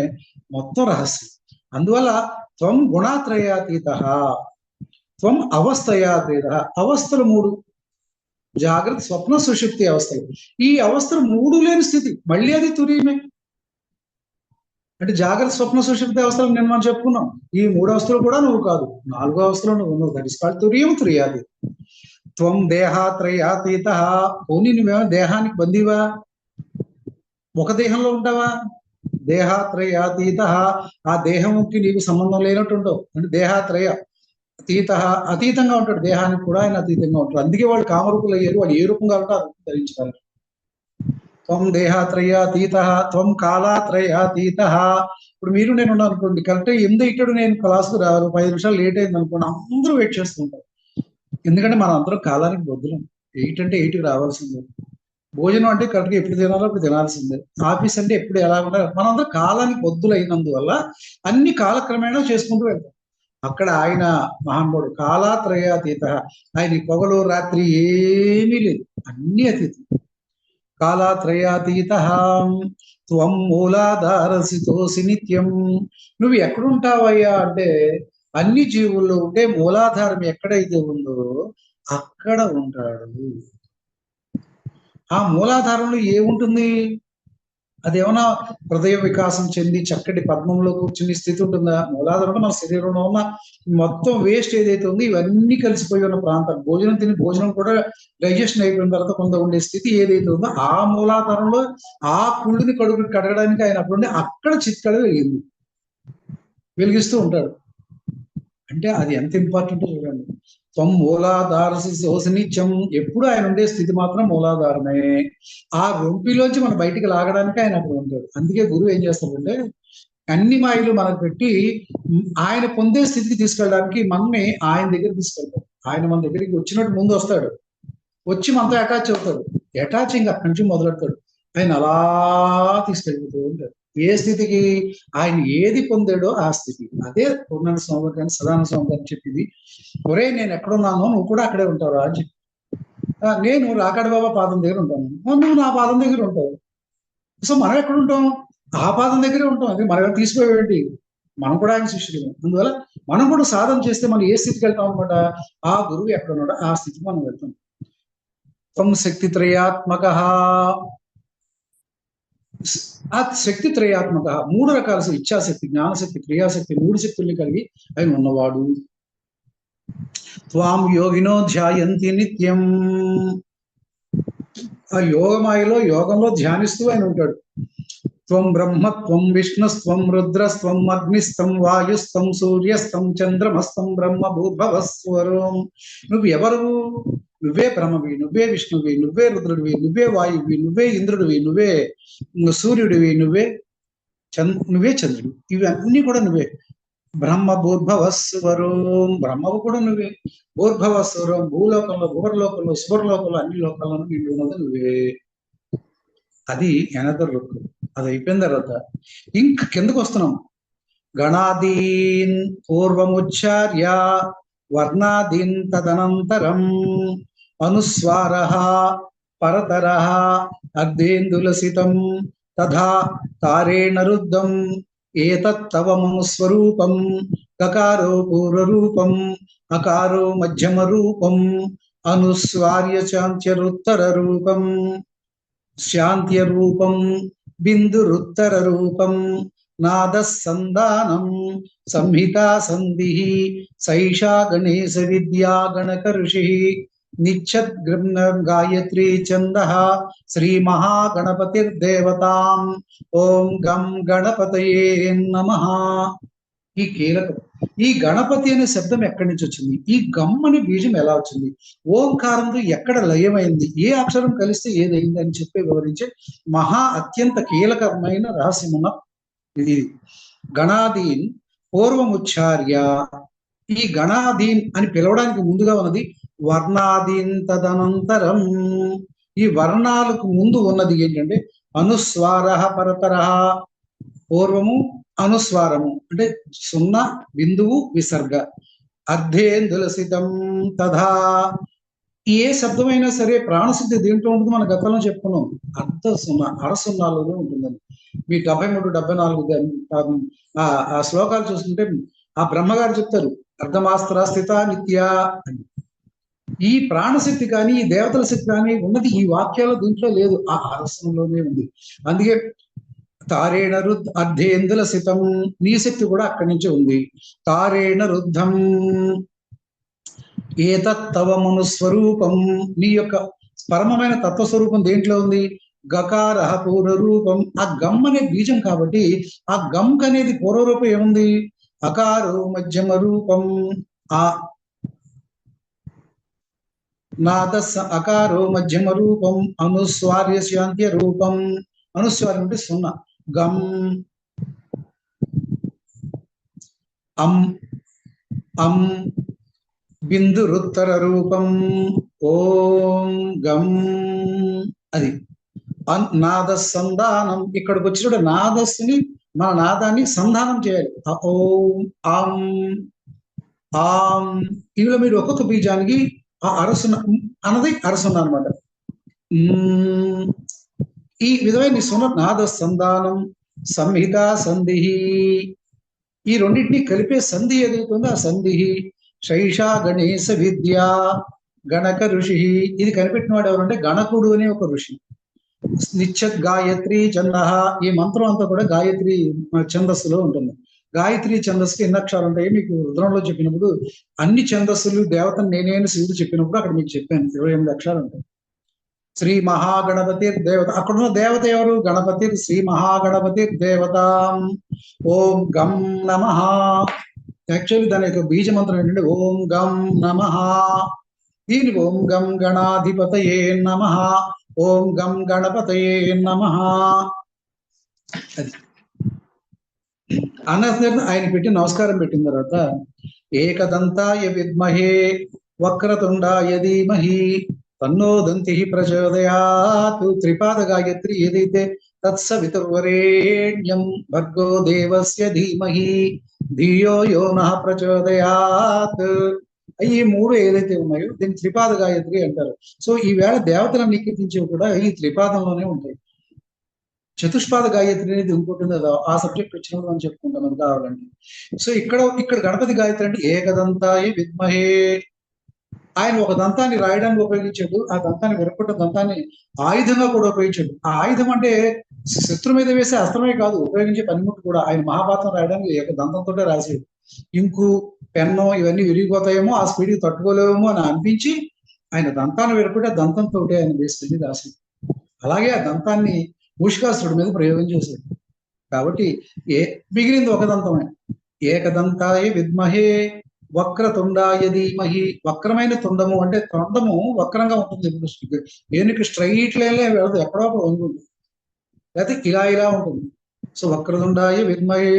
మొత్తం రహస్యం. అందువల్ల త్వం గుణాత్రయాతీత, త్వం అవస్థయాతీత. అవస్థలు 3: జాగ్రత్త, స్వప్న, సుషుప్తి అవస్థలు. ఈ అవస్థలు 3 లేని స్థితి. మళ్ళీ అది తురీయమే. అంటే జాగ్రత్త, స్వప్న, సుషుప్తి అవస్థలు నేను మనం చెప్పుకున్నాం. ఈ 3 అవస్థలు కూడా నువ్వు కాదు. 4వ అవస్థలో నువ్వు ఉన్నావు. దట్ ఇస్ కాల్డ్ తురీయం, తురీయాది. త్వం దేహాత్రయాతీత. పోనీ నువ్వేమో దేహానికి బందీవా? ఒక దేహంలో ఉంటావా? దేహాత్రయాతీత. ఆ దేహంకి నీకు సంబంధం లేనట్టు ఉండవు. అంటే దేహాత్రయ అతీత, అతీతంగా ఉంటాడు. దేహానికి కూడా ఆయన అతీతంగా ఉంటాడు. అందుకే వాళ్ళు కామరూపులు అయ్యారు. వాళ్ళు ఏ రూపంగా ఉంటారు ధరించారు. త్వం దేహాత్రయాతీత, త్వం కాలాత్రయాతీత. ఇప్పుడు మీరు నేను ఉన్నాను అనుకోండి, కరెక్ట్ 8 నేను క్లాసుకు రారు, 5 నిమిషాలు లేట్ అయింది అనుకోండి, అందరూ వెయిట్ చేస్తుంటారు. ఎందుకంటే మనం అందరం కాలానికి బొద్దులం. 8 అంటే 8కి రావాల్సిందే. భోజనం అంటే కరెక్ట్గా ఎప్పుడు తినాలో అప్పుడు తినాల్సిందే. ఆఫీస్ అంటే ఎప్పుడు ఎలా ఉండాలి. మనందరం కాలానికి బొద్దులు అయినందువల్ల అన్ని కాలక్రమేణా చేసుకుంటూ వెళ్తాం. అక్కడ ఆయన మహానుభావుడు కాలాత్రయాతీత. ఆయన పొగలు రాత్రి ఏమీ లేదు, అన్ని అతీతం. కాలాత్రయాతీత. త్వం మూలాధారసితోసి నిత్యం. నువ్వు ఎక్కడుంటావయ్యా అంటే అన్ని జీవుల్లో ఉండే మూలాధారం ఎక్కడైతే ఉందో అక్కడ ఉంటాడు. ఆ మూలాధారంలో ఏముంటుంది? అదేమన్నా హృదయ వికాసం చెంది చక్కటి పద్మంలో కూర్చుని స్థితి ఉంటుందా? మూలాధారంలో మన శరీరంలో ఉన్న మొత్తం వేస్ట్ ఏదైతే ఉందో ఇవన్నీ కలిసిపోయి ఉన్న ప్రాంతం. భోజనం తిని భోజనం కూడా డైజెషన్ అయిపోయిన తర్వాత కొంత ఉండే స్థితి ఏదైతే ఉందో ఆ మూలాధారంలో ఆ కుళ్ళుని కడగడానికి ఆయన అప్పుడు అక్కడ చిత్కడ వెలిగిస్తూ ఉంటాడు. అంటే అది ఎంత ఇంపార్టెంట్ చూడండి. త్వం మూలాధారసి నిత్యం. ఎప్పుడు ఆయన ఉండే స్థితి మాత్రం మూలాధారమే. ఆ రొంపిలోంచి మనం బయటికి లాగడానికి ఆయన అక్కడ ఉంటాడు. అందుకే గురువు ఏం చేస్తాడంటే అన్ని మాయలు మనకు పెట్టి ఆయన పొందే స్థితికి తీసుకెళ్ళడానికి మనని ఆయన దగ్గర తీసుకెళ్తాడు. ఆయన మన దగ్గరికి వచ్చినట్టు ముందు వస్తాడు, వచ్చి మనతో అటాచ్ అవుతాడు. అటాచింగ్ అక్కడి నుంచి మొదలెడతాడు. ఆయన అలా తీసుకెళ్ళిపోతూ ఉంటాడు. ఏ స్థితికి? ఆయన ఏది పొందాడో ఆ స్థితి. అదే పూర్ణానంద స్వామి గారిని, సదానంద స్వామి గారిని చెప్పింది. ఒరే నేను ఎక్కడున్నానో నువ్వు కూడా అక్కడే ఉంటావు అని చెప్పి. నేను రాకాడ బాబా పాదం దగ్గర ఉంటాను, నువ్వు నా పాదం దగ్గర ఉంటావు. సో మనం ఎక్కడ ఉంటాం? ఆ పాదం దగ్గరే ఉంటాం. అది మనం తీసిపోయేటి. మనం కూడా ఆయన శిష్యుడు. అందువల్ల మనం కూడా సాధన చేస్తే మనం ఏ స్థితికి వెళ్తాం అనమాట? ఆ గురువు ఎక్కడ ఉన్నాడో ఆ స్థితికి మనం వెళ్తాం. త్వం శక్తిత్రయాత్మక. ఆ శక్తి త్రయాత్మక 3 రకాల ఇచ్ఛాశక్తి, జ్ఞానశక్తి, క్రియాశక్తి 3 శక్తుల్ని కలిగి ఆయన ఉన్నవాడు. త్వాం యోగినో ధ్యాయంతి నిత్యం. ఆ యోగమాయలో యోగంలో ధ్యానిస్తూ ఆయన ఉంటాడు. త్వం బ్రహ్మత్వం విష్ణుస్త్వం రుద్రస్త్వం అగ్నిస్తం వాయుస్తం సూర్యస్తం చంద్రమస్తం బ్రహ్మ భూర్భవస్వరం. నువ్వు ఎవరు? నువ్వే బ్రహ్మవి, నువ్వే విష్ణువి, నువ్వే రుద్రుడివి, నువ్వే వాయువి, నువ్వే ఇంద్రుడివి, నువ్వే సూర్యుడివి, నువ్వే చంద్రుడు. ఇవన్నీ కూడా నువ్వే. బ్రహ్మ భూర్భవస్వరం. బ్రహ్మవు కూడా నువ్వే. భూర్భవస్వరం. భూలోకంలో, భూవర్లోకంలో, సువర్లోకంలో అన్ని లోకాలను నిండి ఉన్నది నువ్వే. అది ఎనదర్ లుక్. అది అయిపోయిన తర్వాత ఇంక కిందకు వస్తున్నాం. గణాదీన్ పూర్వముచ్చార్య వర్ణాదీన్ తదనంతరం అనుస్వారః పరతరః అర్ధేందులసితం తథా తారేణ రుద్ధం ఏతత్తవ మనుస్వరూపం కకారో పూర్వరూపం అకారో మధ్యమ రూపం అనుస్వార్య శాంత్యరుత్తర రూపం శాంత్య రూపం బిందురుత్తర రూపం నాదస్సందానం సంహితా సంధి సైషా గణేశ విద్యా గణక ఋషి నిచ్చద్గృహ్ణ గాయత్రీ ఛందః శ్రీ మహాగణపతిర్దేవతాం ఓం గం గణపతయే నమః. ఈ కీలకం. ఈ గణపతి అనే శబ్దం ఎక్కడి నుంచి వచ్చింది? ఈ గమ్ అనే బీజం ఎలా వచ్చింది? ఓంకారంతో ఎక్కడ లయమైంది? ఏ అక్షరం కలిస్తే ఏదైంది అని చెప్పి వివరించే అత్యంత కీలకమైన రహస్యమున్న ఇది. గణాదీన్ పూర్వముచ్చార్య. ఈ గణాదీన్ అని పిలవడానికి ముందుగా ఉన్నది వర్ణాదీన్ తదనంతరం. ఈ వర్ణాలకు ముందు ఉన్నది ఏంటంటే అనుస్వార పరతర. పూర్వము అనుస్వారము అంటే సున్నా బిందువు విసర్గ. అర్ధేందులసితం తథా. ఏ శబ్దమైనా సరే ప్రాణశుద్ధి దీంట్లో ఉంటుంది. మన గతంలో చెప్పుకున్నాం. అర్ధ సున్నా అర సున్నాలోనే ఉంటుందని. మీ 73, 74 ఆ శ్లోకాలు చూస్తుంటే ఆ బ్రహ్మగారు చెప్తారు అర్ధమాస్త్ర స్థిత నిత్య అని. ఈ ప్రాణశక్తి కానీ ఈ దేవతల శక్తి కానీ ఉన్నది ఈ వాక్యాలు దీంట్లో లేదు, ఆ అరసంలోనే ఉంది. అందుకే తారేణ అర్ధేందుల సితం, నీ శక్తి కూడా అక్కడి నుంచి ఉంది. తారేణ రుద్ధం ఏతత్తవ మనుస్వరూపం, నీ యొక్క పరమమైన తత్వస్వరూపం దేంట్లో ఉంది? గకార పూర్వరూపం. ఆ గమ్ అనే బీజం కాబట్టి ఆ గమ్ అనేది పూర్వరూపం ఏముంది? అకారు మధ్యమ రూపం. ఆ నాదస్ అకారో మధ్యమ రూపం. అనుస్వార్య శాంత్య రూపం. అనుస్వార్యం అంటే సున్నా. గమ్ అం అం బిందురుత్తర రూపం. ఓం గం. అది నాద సంధానం. ఇక్కడికి వచ్చినప్పుడు నాదస్సుని మన నాదాన్ని సంధానం చేయాలి. ఓం ఆం ఆం. ఇందులో మీరు ఒక్కొక్క బీజానికి ఆ అరసున్న అన్నది అరసున్న అనమాట. ఈ విధమైన సున్న నాద సంధానం సంహిత సంధి. ఈ రెండింటినీ కలిపే సంధి ఏదైతుందో ఆ సంధి. శైషా గణేశ విద్య గణక ఋషి. ఇది కనిపెట్టిన వాడు ఎవరంటే గణకుడు అనే ఒక ఋషి. నిత్యత్ గాయత్రి ఛంద. ఈ మంత్రం అంతా కూడా గాయత్రి ఛందస్సులో ఉంటుంది. గాయత్రి ఛందస్సుకి ఎన్ని అక్షరాలు ఉంటాయి? మీకు రుద్రంలో చెప్పినప్పుడు అన్ని ఛందస్సులు దేవతను నేనేని శివుడు చెప్పినప్పుడు అక్కడ మీకు చెప్పాను 28 అక్షరాలు ఉంటాయి. శ్రీ మహాగణపతి దేవత. అక్కడున్న దేవత ఎవరు? గణపతి. శ్రీ మహాగణపతి దేవత. ఓం గం నమః. యాక్చువల్లీ దాని యొక్క బీజ మంత్రం ఏంటంటే ఓం గం నమః. దీని ఓం గం గణాధిపతయే నమః, ఓం గం గణపతయే నమః. అది అన్న ఆయన పెట్టి నమస్కారం పెట్టిన తర్వాత ఏకదంతాయ విద్మహే వక్రతుండాయ ధీమహి తన్నో దంతి ప్రచోదయాత్. త్రిపాద గాయత్రి ఏదైతే తత్సవితుర్వరేణ్యం భర్గో దేవస్య ధీమహి ధియో యో నః ప్రచోదయాత్. ఈ 3 ఏదైతే ఉన్నాయో దీన్ని త్రిపాద గాయత్రి అంటారు. సో ఈవేళ దేవతలను కీర్తించేవి కూడా ఈ త్రిపాదంలోనే ఉంటాయి. చతుష్పాద గాయత్రి అనేది ఇంకోటి ఉంది. ఆ సబ్జెక్ట్ వచ్చినప్పుడు మనం చెప్పుకుంటాం అది కావాలండి. సో ఇక్కడ గణపతి గాయత్రి అంటే ఏకదంతాయ విద్మహే. ఆయన ఒక దంతాన్ని రాయడానికి ఉపయోగించాడు. ఆ దంతాన్ని విరగొట్ట దంతాన్ని ఆయుధంగా కూడా ఉపయోగించాడు. ఆ ఆయుధం అంటే శత్రు మీద వేసే అస్త్రమే కాదు, ఉపయోగించే పనిముట్టు కూడా. ఆయన మహాభారతం రాయడానికి ఒక దంతంతో రాసేది. ఇంకు పెన్ను ఇవన్నీ విరిగిపోతాయేమో, ఆ స్పీడ్కి తట్టుకోలేమో అని అనిపించి ఆయన దంతాన్ని విరగొట్టే దంతంతో ఆయన వేసుకుని రాసింది. అలాగే ఆ దంతాన్ని మూషికాసురుడి మీద ప్రయోగం చేశాడు. కాబట్టి మిగిలింది ఒక దంతమే. ఏకదంతాయ విద్మహే వక్రతుండాయ ధీమహి. వక్రమైన తుండము అంటే తొండము వక్రంగా ఉంటుంది. ఏనుగు స్ట్రైట్ లైన్లే వెళ్ళదు, ఎక్కడో ఒక వంగి ఉంటుంది, లేకపోతే ఇలా ఉంటుంది. సో వక్రతుండాయ విద్మహే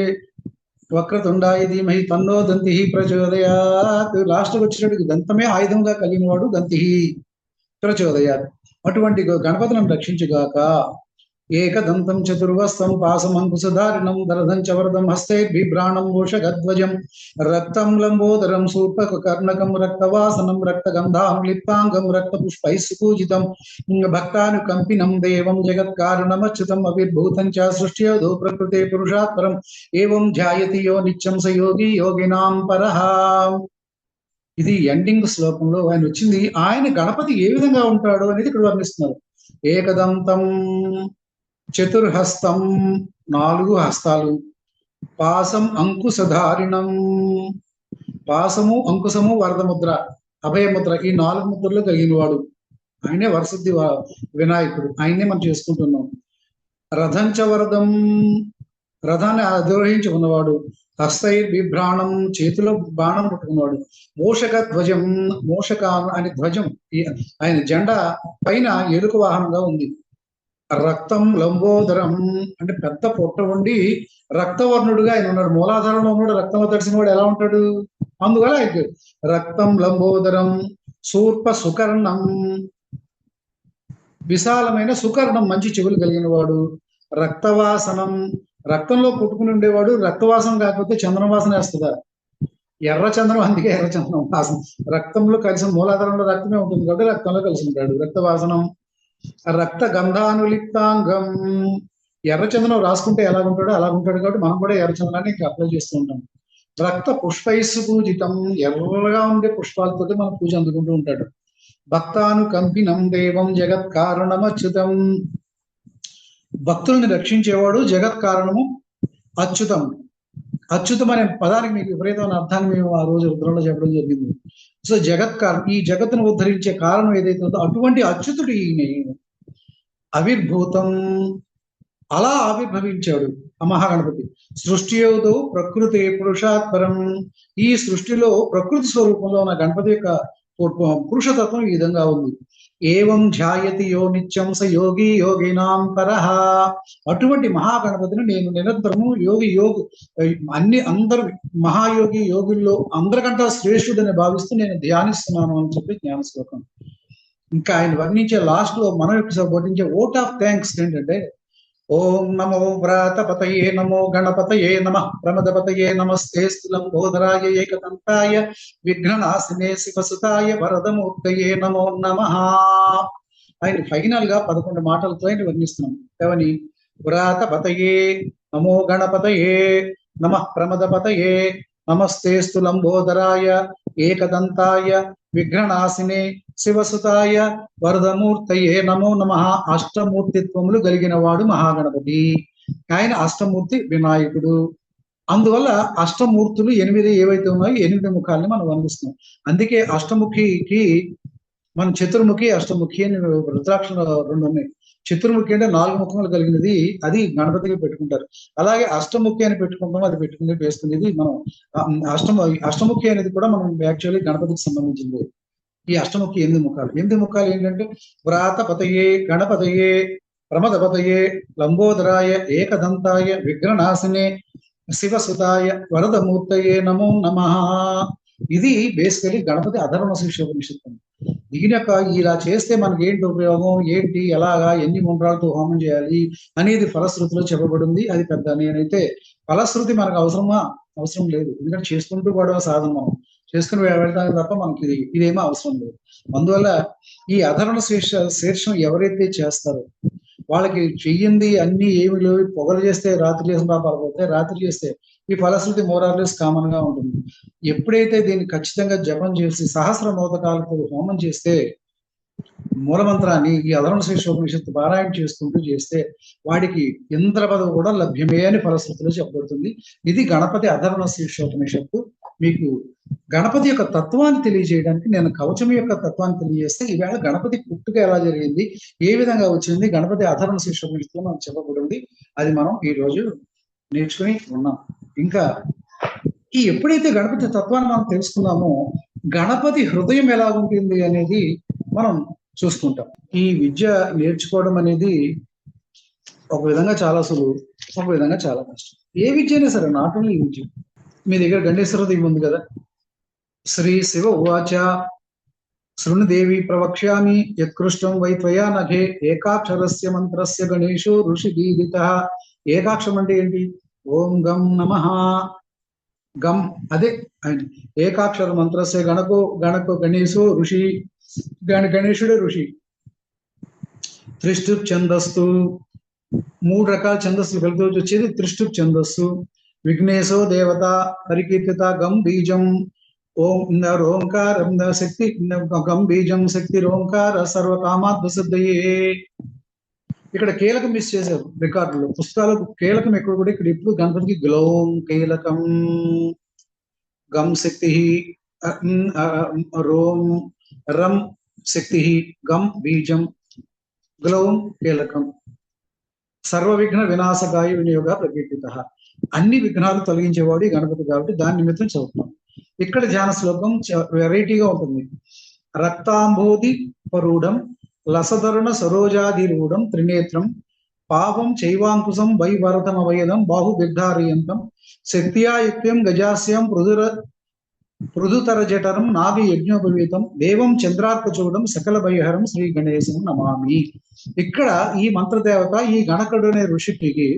వక్రతుండాయ ధీమహి తన్నో దంతి ప్రచోదయాత్. లాస్ట్కి వచ్చినట్టు దంతమే ఆయుధంగా కలిగిన వాడు దంతి ప్రచోదయాత్. అటువంటి గణపతులను రక్షించుగాక. ఏకదంతం చతుర్వస్తం పాశమంకుశధారిణం దరధం చ వరదం హస్తే బిభ్రాణం మూషగధ్వజం రక్తం లంబోదరం శూర్పకర్ణకం రక్తవాసనం రక్తగంధాం లిప్తాంగం రక్తపుష్పైః పూజితం భక్తానుకంపినం దేవం జగత్కారణమచ్యుతం అవిర్భూతం చ సృష్ట్యోదో ప్రకృతే పురుషాత్ పరం ఏవం ధ్యాయతి యో నిత్యం స యోగి యోగినాం పరః. ఇది ఎండింగ్ శ్లోకంలో ఆయన వచ్చింది. ఆయన గణపతి ఏ విధంగా ఉంటాడు అనేది ఇక్కడ వర్ణిస్తున్నారు. ఏకదంతం చతుర్హస్తం 4 హస్తాలు, పాసం అంకుశధారిణం, పాసము అంకుశము వరదముద్ర అభయముద్ర ఈ 4 ముద్రలు కలిగిన వాడు ఆయనే వరసిద్ధి వినాయకుడు, ఆయనే మనం చేసుకుంటున్నాం. రథంచ వరదం రథాన్ని అధిరోహించి ఉన్నవాడు, హస్తైర్ బిభ్రాణం చేతిలో బాణం పట్టుకున్నవాడు, మూషక ధ్వజం మూషక అనే ధ్వజం ఆయన జెండా పైన ఎలుక వాహనంగా ఉంది. రక్తం లంబోదరం అంటే పెద్ద పొట్ట ఉండి రక్తవర్ణుడుగా ఆయన ఉన్నాడు. మూలాధారంలో ఉన్నాడు, రక్తంలో తడిసిన వాడు ఎలా ఉంటాడు? అందువల్ల ఆయన రక్తం లంబోదరం శూర్ప సుకర్ణం విశాలమైన సుకర్ణం మంచి చెవులు కలిగిన వాడు. రక్తవాసనం రక్తంలో పుట్టుకుని ఉండేవాడు. రక్తవాసన కాకపోతే చందనం వాసన వేస్తుందా? ఎర్ర చందనం, అందుకే ఎర్ర చందనం వాసన. రక్తంలో కలిసి మూలాధారంలో రక్తమే ఉంటుంది కాబట్టి రక్తంలో కలిసి ఉంటాడు. రక్తవాసనం. రక్త గంధానులిప్తాంగం ఎర్ర చందనం రాసుకుంటే ఎలా ఉంటాడో అలా ఉంటాడు కాబట్టి మనం కూడా ఎర్ర చందనాన్ని అప్లై చేస్తూ ఉంటాం. రక్త పుష్పైః పూజితం ఎర్రగా ఉండే పుష్పాలతో మనం పూజ అందుకుంటూ ఉంటాడు. భక్తానుకంపినం దేవం జగత్ కారణమచ్యుతం భక్తుల్ని రక్షించేవాడు, జగత్ కారణము అచ్యుతం. అచ్యుతం అనే పదానికి మీకు విపరీతమైన అర్థాన్ని మేము ఆ రోజు రుద్రంలో చెప్పడం జరిగింది. సో జగత్ కారణం, ఈ జగత్తును ఉద్ధరించే కారణం ఏదైతే ఉందో అటువంటి అచ్యుతుడు ఈయన. అవిర్భూతం అలా ఆవిర్భవించాడు ఆ మహాగణపతి. సృష్టి యోదో ప్రకృతి పురుషాత్పరం ఈ సృష్టిలో ప్రకృతి స్వరూపంలో ఉన్న గణపతి యొక్క పురుషతత్వం ఈ విధంగా ఉంది. ఏవం ధ్యాయతి యో నిత్యం స యోగి యోగినాం పరః అటువంటి మహాగణపతిని నేను నిరంతరము అందరు మహాయోగి యోగుల్లో అందరికంటే శ్రేష్ఠుడని భావిస్తూ నేను ధ్యానిస్తున్నాను అని చెప్పి జ్ఞాన శ్లోకం. ఇంకా ఆయన వర్ణించే లాస్ట్ లో మనం వర్ణించే ఓట్ ఆఫ్ థ్యాంక్స్ ఏంటంటే ఓం నమో వ్రాతపతయే నమో గణపతయే నమః ప్రమదపతయే నమస్తేస్తు లంబోదరాయ ఏకదంతాయ విఘ్ననాశినే శివసుతాయ వరదమూర్తయే నమో నమః. ఆయన ఫైనల్ గా 11 మాటలతో ఆయన వర్ణిస్తున్నాం. ఏమని? వ్రాతపతయే నమో గణపతయే నమః ప్రమదపతయే నమస్తేస్తు లంబోదరాయ ఏకదంతాయ విఘ్ననాశినే శివసుతాయ వరదమూర్తయే నమో నమః. అష్టమూర్తిత్వములు కలిగిన వాడు మహాగణపతి. ఆయన అష్టమూర్తి వినాయకుడు. అందువల్ల అష్టమూర్తులు 8 ఏవైతే ఉన్నాయో 8 ముఖాలని మనం వర్ణిస్తున్నాం. అందుకే అష్టముఖికి మనం చతుర్ముఖి అష్టముఖి అని రుద్రాక్షలు 2 ఉన్నాయి. చతుర్ముఖి అంటే 4 ముఖములు కలిగినది, అది గణపతికి పెట్టుకుంటారు. అలాగే అష్టముఖి అని పెట్టుకుంటాం, అది పెట్టుకుని వేసుకునేది మనం అష్టముఖి అనేది కూడా మనం యాక్చువల్లీ గణపతికి సంబంధించింది. ఈ అష్టముఖి 8 ముఖాలు. 8 ముఖాలు ఏంటంటే వ్రాతపతయే గణపతయే ప్రమదపతయే లంబోదరాయ ఏకదంతాయ విఘ్ననాశినే శివసుతాయ వరదమూర్తయే నమో నమః. ఇది బేసికలీ గణపతి అధర్వణ శీర్షోపనిషత్తు. దీని యొక్క ఇలా చేస్తే మనకి ఏంటి ఉపయోగం, ఏంటి, ఎలాగా, ఎన్ని మంత్రాలతో హోమం చేయాలి అనేది ఫలశ్రుతిలో చెప్పబడింది. అది పెద్ద నేనైతే ఫలశ్రుతి మనకు అవసరం లేదు. ఎందుకంటే చేసుకుంటూ కూడా సాధన మనం చేసుకుని వెళ్తానికి తప్ప మనకి ఇదేమో అవసరం లేదు. అందువల్ల ఈ అధర్వణ శీర్షం ఎవరైతే చేస్తారో వాళ్ళకి చెయ్యింది అన్ని ఏమి లేవు. పొగలు చేస్తే రాత్రి చేసిన పాపాలు పోతే, రాత్రి చేస్తే ఈ ఫలశ్రుతి మోరార్లెస్ కామన్ గా ఉంటుంది. ఎప్పుడైతే దీన్ని ఖచ్చితంగా జపం చేసి సహస్ర మోదకాలతో హోమం చేస్తే, మూలమంత్రాన్ని ఈ అధర్వణ శీర్షోపనిషత్తు పారాయణ చేసుకుంటూ చేస్తే వాడికి ఇంద్ర పదవి కూడా లభ్యమే అని ఫలశ్రుతిలో చెప్పబడుతుంది. ఇది గణపతి అధర్వణ శీర్షోపనిషత్తు. మీకు గణపతి యొక్క తత్వాన్ని తెలియజేయడానికి నేను కవచం యొక్క తత్వాన్ని తెలియజేస్తే, ఈవేళ గణపతి పుట్టుక ఎలా జరిగింది, ఏ విధంగా వచ్చింది, గణపతి అధర్వణ శీర్షోపనిషత్తులో మనకు చెప్పబడింది. అది మనం ఈ రోజు నేర్చుకుని ఉన్నాం. ఇంకా ఎప్పుడైతే గణపతి తత్వాన్ని మనం తెలుసుకున్నామో గణపతి హృదయం ఎలా ఉంటుంది అనేది మనం చూసుకుంటాం. ఈ విద్య నేర్చుకోవడం అనేది ఒక విధంగా చాలా సులువు, ఒక విధంగా చాలా కష్టం. ఏ విద్య అయినా సరే, నాట్ ఓన్లీ ఈ విద్య. మీ దగ్గర గణేశ్వర దైవం ఉంది కదా. శ్రీ శివ ఉవాచ శృణుదేవి ప్రవక్ష్యామి యత్కృష్టం వై త్వయా నఘే ఏకాక్షరస్య మంత్రస్య గణేశో ఋషి గీవిత. ఏకాక్షరం అంటే ఏంటి? ఓం గం నమః. గం అదే ఆయన ఏకాక్షర మంత్రస్య గణకో గణేశో ఋషి. గణేశుడే ఋషి. త్రిష్టు ఛందస్సు, 3 రకాల ఛందస్సులు కలిపి వచ్చేది త్రిష్టు ఛందస్సు. విఘ్నేశో దేవత పరికీర్తిత గం బీజం. ఓంకారం శక్తి గం బీజం శక్తి ఓంకార సర్వకామాద్వసిద్ధయే. ఇక్కడ కీలకం మిస్ చేశారు రికార్డులో, పుస్తకాలకు కీలకం ఎక్కడ కూడా ఇక్కడ ఇప్పుడు గణపతికి గ్లౌం కీలకం, గం శక్తి, రోం రం శక్తి, గం బీజం, గ్లౌం కీలకం. సర్వ విఘ్న వినాశకాయ వినియోగ ప్రకీర్తిత. అన్ని విఘ్నాలు తొలగించేవాడు ఈ గణపతి కాబట్టి దాని నిమిత్తం చదువుతాం. ఇక్కడ ధ్యాన శ్లోకం వెరైటీగా ఉంటుంది. రక్తాంబోధి పరూఢం లసధరుణ సరోజాదిరూఢం త్రినేత్రం పాపం చైవాంకుశం వైవరతమవయదం బాహుబిగ్ధారయంతం శక్తియా యుక్తం గజాస్యం పృథుతర జఠరం నాభి యజ్ఞోపవీతం దేవం చంద్రార్కచూడం సకల భయహరం శ్రీ గణేశం నమామి. ఇక్కడ ఈ మంత్రదేవత ఈ గణకుడు అనే ఋషికి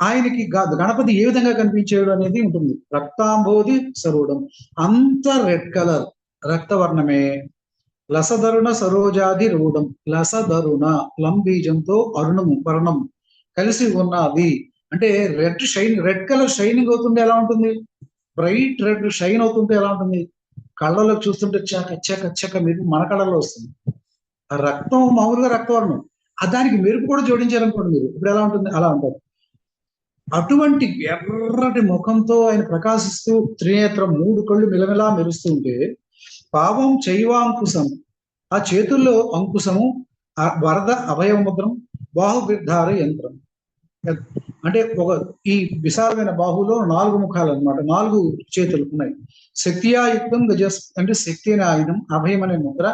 ఆయనకి గణపతి ఏ విధంగా కనిపించాడు అనేది ఉంటుంది. రక్తాంబోధి సరూఢం, అంత రెడ్ కలర్ రక్తవర్ణమే. లసధరుణ సరోజాది రూఢం, లసధరుణ లంబీజంతో అరుణము వర్ణం కలిసి ఉన్నది. అంటే రెడ్ కలర్ షైనింగ్ అవుతుంటే ఎలా ఉంటుంది? బ్రైట్ రెడ్ షైన్ అవుతుంటే ఎలా ఉంటుంది? కళ్ళలో చూస్తుంటే చక్క మెరుపు మన కళ్ళలో వస్తుంది. ఆ రక్తం మామూలుగా రక్తవర్ణం, దానికి మెరుపు కూడా జోడించారనుకోండి మీరు, ఇప్పుడు ఎలా ఉంటుంది? అలా ఉంటుంది. అటువంటి ఎర్రటి ముఖంతో ఆయన ప్రకాశిస్తూ త్రినేత్రం 3 కళ్ళు మిలమిలా మెరుస్తూ ఉంటే పావం చైవాంకుశం, ఆ చేతుల్లో అంకుశము, వరద అభయముద్రం, బాహుబిర్ధార యంత్రం. అంటే ఈ విశాలమైన బాహులో 4 ముఖాలు అనమాట, 4 చేతులు ఉన్నాయి. శక్తియాయుక్తం గజస్ అంటే శక్తి అనే ఆయుధం, అభయం అనే ముద్ర,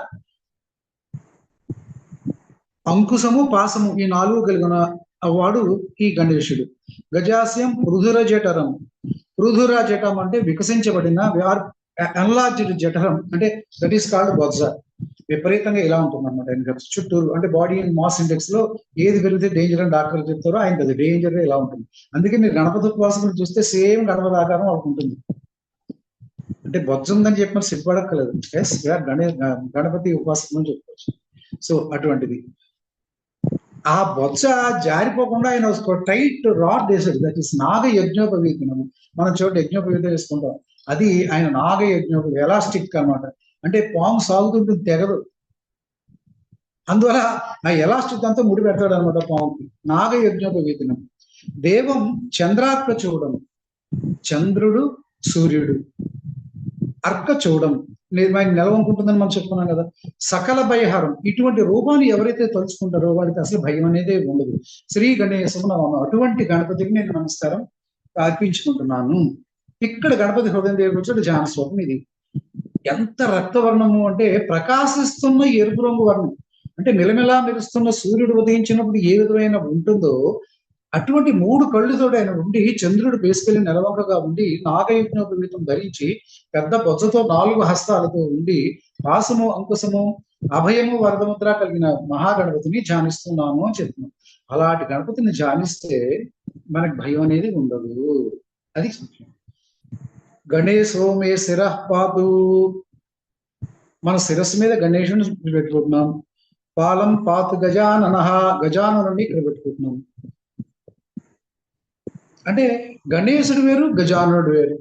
అంకుశము పాసము ఈ 4 కలిగిన వాడు ఈ గణేశుడు. గజాస్యం పృథుర జఠరం. పృథుర జఠం అంటే వికసించబడిన ఎన్లార్జ్డ్ జఠరం, అంటే దట్ ఈస్ కాల్డ్ బొజ్జ. విపరీతంగా ఇలా ఉంటుంది అనమాట ఆయన చుట్టూరు. అంటే బాడీ మాస్ ఇండెక్స్ లో ఏది పెరిగితే డేంజర్ అని డాక్టర్లు చెప్తారో ఆయనకి అది డేంజర్ ఇలా ఉంటుంది. అందుకే మీరు గణపతి ఉపాసకులు చూస్తే సేమ్ గణపతి ఆకారం వాళ్ళకు ఉంటుంది. అంటే బొజ్జ ఉందని చెప్పిన సిగ్గుపడక్కలేదు. ఎస్ గణపతి ఉపాసకులు అని చెప్పుకోవచ్చు. సో అటువంటిది ఆ బొత్స జారిపోకుండా ఆయన టైట్ రాడ్ వేసాడు. దట్ ఈస్ నాగ యజ్ఞోపవీతనము. మనం చోట యజ్ఞోపవీతం వేసుకుంటాం, అది ఆయన నాగ యజ్ఞోపవీ ఎలాస్టిక్ అనమాట. అంటే పాము సాగుతుంటుంది, తెగదు. అందువల్ల ఆ ఎలాస్టిక్ అంతా ముడి పెడతాడు అనమాట పాముకి. నాగ యజ్ఞోపవీతనం. దేవం చంద్రార్క చూడం, చంద్రుడు సూర్యుడు. అర్క చూడం నిలవనుకుంటుందని మనం చెప్పుకున్నాం కదా. సకల భయహారం, ఇటువంటి రూపాన్ని ఎవరైతే తలుచుకుంటారో వాడికి అసలు భయం అనేది ఉండదు. శ్రీ గణేశము నమః. అటువంటి గణపతికి నేను నమస్కారం అర్పించుకుంటున్నాను. ఇక్కడ గణపతి హృదయం దగ్గర వచ్చి ధ్యాన శ్లోకం ఇది. ఎంత రక్తవర్ణము అంటే ప్రకాశిస్తున్న ఎరుపు రంగు వర్ణం. అంటే మిలమిలా మెరుస్తున్న సూర్యుడు ఉదయించినప్పుడు ఏ విధమైన ఉంటుందో అటువంటి 3 కళ్ళుతో ఆయన ఉండి, చంద్రుడు బేసికలీ నెలవంకగా ఉండి, నాగయజ్ఞోపవీతం ధరించి పెద్ద బొజ్జతో 4 హస్తాలతో ఉండి, పాసము అంకుశము అభయము వరదముద్ర కలిగిన మహాగణపతిని ధ్యానిస్తున్నాను అని చెప్తున్నాం. అలాంటి గణపతిని ధ్యానిస్తే మనకు భయం అనేది ఉండదు. అది గణేశో మే శిరః పాతు. మన శిరస్సు మీద గణేశుని పెట్టుకుంటున్నాం. పాలం పాతు గజానన, గజాననుని ఇక్కడ పెట్టుకుంటున్నాం. అంటే గణేశుడు వేరు, గజానుడు వేరు.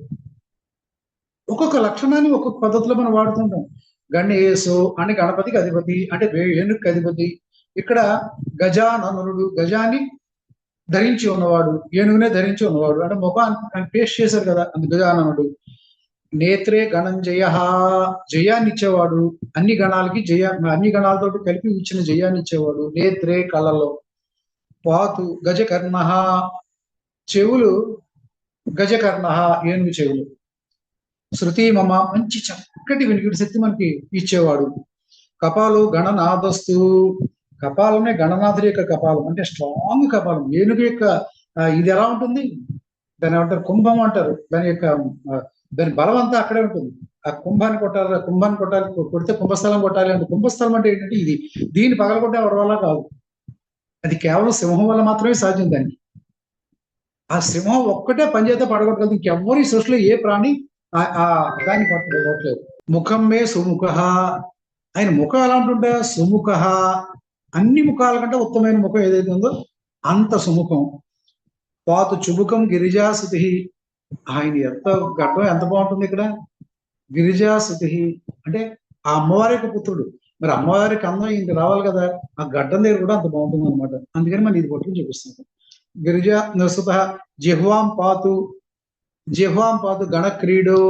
ఒక్కొక్క లక్షణాన్ని ఒక్కొక్క పద్ధతిలో మనం వాడుతుంటాం. గణేశు అని గణపతికి అధిపతి, అంటే ఏనుగుకి అధిపతి. ఇక్కడ గజాననుడు, గజాన్ని ధరించి ఉన్నవాడు, ఏనుగునే ధరించి ఉన్నవాడు. అంటే ముఖాన్ని పేస్ట్ చేశారు కదా, అందు గజాననుడు. నేత్రే గణంజయ, జయాన్ని ఇచ్చేవాడు. అన్ని గణాలకి అన్ని గణాలతో కలిపి ఇచ్చిన జయాన్ని ఇచ్చేవాడు. నేత్రే కళ్ళలో. పాతు గజకర్ణ, చెవులు గజకర్ణ, ఏనుగు చెవులు. శృతి మమ, మంచి చక్కటి వినికిడి శక్తి మనకి ఇచ్చేవాడు. కపాలు గణనాథస్తు, కపాలమే గణనాథుడి యొక్క కపాలం, అంటే స్ట్రాంగ్ కపాలం. ఏనుగు యొక్క ఇది ఎలా ఉంటుంది, దాని ఏమంటారు, కుంభం అంటారు. దాని బలం అంతా అక్కడే ఉంటుంది. ఆ కుంభాన్ని కొట్టాలి, కొడితే కుంభస్థలం కొట్టాలి అంటే కుంభస్థలం అంటే ఏంటంటే ఇది. దీన్ని పగలగొట్టే ఎవరి వల్ల కాదు, అది కేవలం సింహం వల్ల మాత్రమే సాధ్యం దానికి. ఆ సింహం ఒక్కటే పనిచేస్తే పడగొట్టగలదు, ఇంకెవ్వరు ఈ సృష్టిలో ఏ ప్రాణి ఆ దాన్ని పట్టుకోవట్లేదు. ముఖం మే సుముఖ, ఆయన ముఖం ఎలా ఉంటుంటే సుముఖ, అన్ని ముఖాల కంటే ఉత్తమమైన ముఖం ఏదైతే ఉందో అంత సుముఖం. పాతు చుబుకం గిరిజాసుతి, ఆయన ఎంత గడ్డం ఎంత బాగుంటుంది ఇక్కడ. గిరిజాసుతి అంటే ఆ అమ్మవారి యొక్క పుత్రుడు, మరి అమ్మవారికి అందం ఇంక రావాలి కదా, ఆ గడ్డం దగ్గర కూడా అంత బాగుంటుంది అనమాట. అందుకని మనం ఇది పట్టుకుని చూపిస్తుంది. గిరిజా నసుత జిహ్వాం పాతు గణ క్రీడో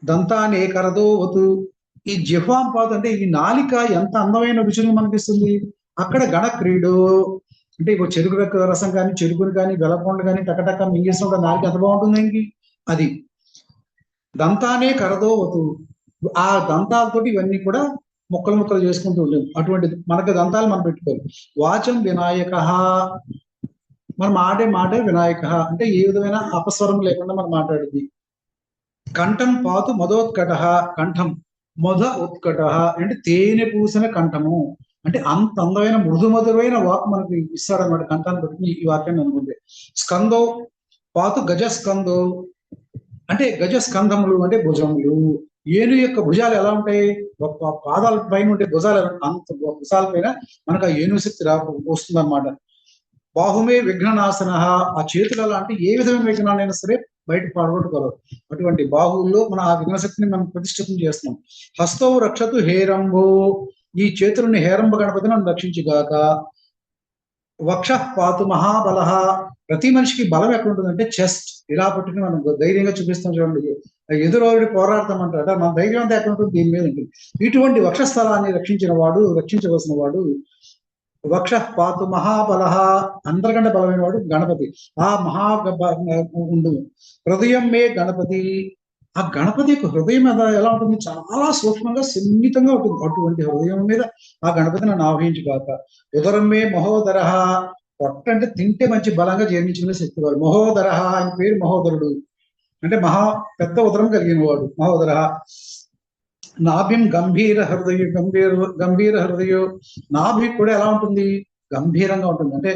దంతానే కరదోవతు. ఈ జిహ్వాం పాతు అంటే ఈ నాలిక ఎంత అందమైన రుచులు మనకిస్తుంది. అక్కడ గణ క్రీడో అంటే ఇప్పుడు చెరుకు రసం కానీ, చెరుకుని కానీ, వెలపండు కానీ టకటక మింగేసిన నాలుగు ఎంత బాగుంటుంది ఇంకి అది. దంతానే కరదోవతు, ఆ దంతాలతోటి ఇవన్నీ కూడా ముక్కలు చేసుకుంటూ ఉండేది. అటువంటి మనకు దంతాలు మనం పెట్టుకోవాలి. వాచం వినాయక, మనం మాటే వినాయక అంటే ఏ విధమైన అపస్వరం లేకుండా మనం మాట్లాడింది. కంఠం పాతు మదోత్కట, కంఠం మధ ఉత్కట అంటే తేనె పూసిన కంఠము, అంటే అంత అందమైన మృదుమధురమైన వాక్ మనకి ఇస్తాడనమాట కంఠాన్ని బట్టి ఈ వాక్యాన్ని అనుకుంటే. స్కందో పాతు గజస్కందో అంటే గజస్కంధములు అంటే భుజములు. ఏను యొక్క భుజాలు ఎలా ఉంటాయి, పాదాల పైన ఉంటే భుజాలు అంత భుజాల పైన మనకు ఆ ఏను శక్తి వస్తుంది అనమాట. బాహుమే విఘ్ననాశన, ఆ చేతులు ఎలా అంటే ఏ విధమైన విఘ్నాలైనా సరే బయట పడగొట్టుకోరు. అటువంటి బాహువుల్లో మన ఆ విఘ్నశక్తిని మనం ప్రతిష్ఠితం చేస్తున్నాం. హస్తవు రక్షతు హేరంబో, ఈ చేతులని హేరంబ గణపతి నన్ను రక్షించుగాక. వక్ష పాతు మహాబల, ప్రతి మనిషికి బలం ఎక్కడ ఉంటుందంటే చెస్ట్, ఇలా పట్టుకుని మనం ధైర్యంగా చూపిస్తాం చూడండి. ఎదురోడి పోరాడతామంటాడ, మన ధైర్యం అంతా ఎక్కడ ఉంటుంది, దీని మీద ఉంటుంది. ఇటువంటి వక్షస్థలాన్ని రక్షించవలసిన వాడు వక్ష పాతు మహాబల, అందరికంటే బలమైన వాడు గణపతి. ఆ ఉండు. హృదయం మే గణపతి, ఆ గణపతి యొక్క హృదయం ఎలా ఉంటుంది, చాలా సూక్ష్మంగా సున్నితంగా ఉంటుంది. అటువంటి హృదయం మీద ఆ గణపతి నన్ను ఆవహించుగాక. ఉదరం మే మహోదర, పొట్ట అంటే తింటే మంచి బలంగా జీర్ణించుకునే శక్తి వాడు. మహోదర, ఆయన పేరు మహోదరుడు అంటే పెద్ద ఉదరం కలిగిన వాడు మహోదర. నాభిం గంభీర హృదయో, నాభి కూడా ఎలా ఉంటుంది, గంభీరంగా ఉంటుంది, అంటే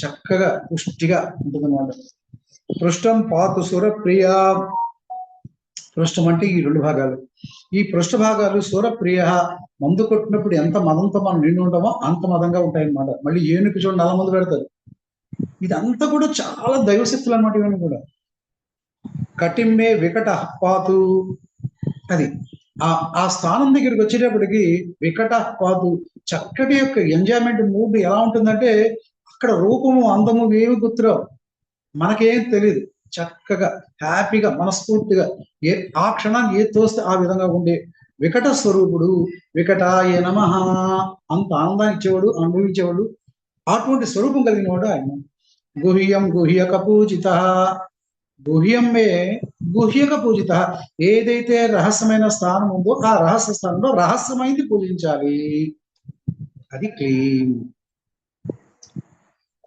చక్కగా పుష్టిగా ఉంటుంది అనమాట. పృష్ఠం పాతు సురప్రియ, పృష్ఠం అంటే ఈ రెండు భాగాలు. ఈ పృష్ఠ భాగాలు సురప్రియ, మందు కొట్టినప్పుడు ఎంత మదంతో మనం నిండి ఉంటామో అంత మదంగా ఉంటాయి అనమాట. మళ్ళీ ఏనుగు చూడండి నల్ల మందు పెడతారు. ఇదంతా కూడా చాలా దైవశక్తులు అనమాట ఇవన్నీ కూడా. కటిమ్మే వికట పాతు, అది ఆ స్థానం దగ్గరికి వచ్చేటప్పటికి వికట పాతు, చక్కటి యొక్క ఎంజాయ్మెంట్ మూడ్ ఎలా ఉంటుందంటే అక్కడ రూపము అందము ఏమి గుర్తురావు, మనకేం తెలియదు. చక్కగా హ్యాపీగా మనస్ఫూర్తిగా ఆ క్షణాన్ని ఏది తోస్తే ఆ విధంగా ఉండే వికట స్వరూపుడు. వికటాయ నమః, అంత ఆనందాన్ని ఇచ్చేవాడు, అనుభవించేవాడు, అటువంటి స్వరూపం కలిగిన వాడు ఆయన. గుహ్యం గుహ్యక పూజిత, గుహ్యమే గుహ్యక పూజిత, ఏదైతే రహస్యమైన స్థానం ఉందో ఆ రహస్య స్థానంలో రహస్యమైంది పూజించాలి, అది క్లీన్.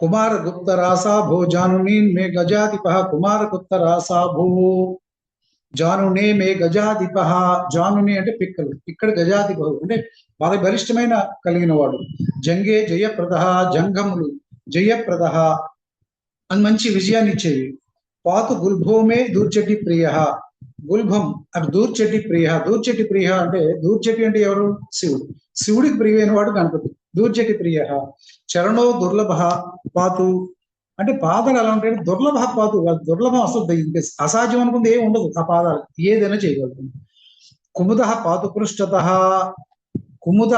కుమారగుప్త రాసాభో జానుని మే గజాధిప, కుమారగుప్త రాసాభో జానునే మే గజాధిప, జానుని అంటే పిక్కలు, ఇక్కడ గజాధిప అంటే బాగా బలిష్టమైన కలిగిన వాడు. జంగే జయప్రద, జంగములు జయప్రద అని మంచి విజయాన్ని ఇచ్చేవి. పాతు గుల్భోమే దూర్చటి ప్రియ, గుల్భం అది దూర్చటి ప్రియ. దూర్చటి ప్రియ అంటే దూర్చటి అంటే ఎవరు, శివుడు. శివుడికి ప్రియమైన వాడు గణపతి. దూర్చటి ప్రియ. చరణో దుర్లభ పాతు అంటే పాదాలు ఎలా ఉంటాయి, దుర్లభ పాతు, దుర్లభం అసలు అసాధ్యం అనుకుంది ఏమి ఉండదు, ఆ పాదాలు ఏదైనా చేయగలుగుతుంది. కుముద పాతు పృష్ఠత, కుముద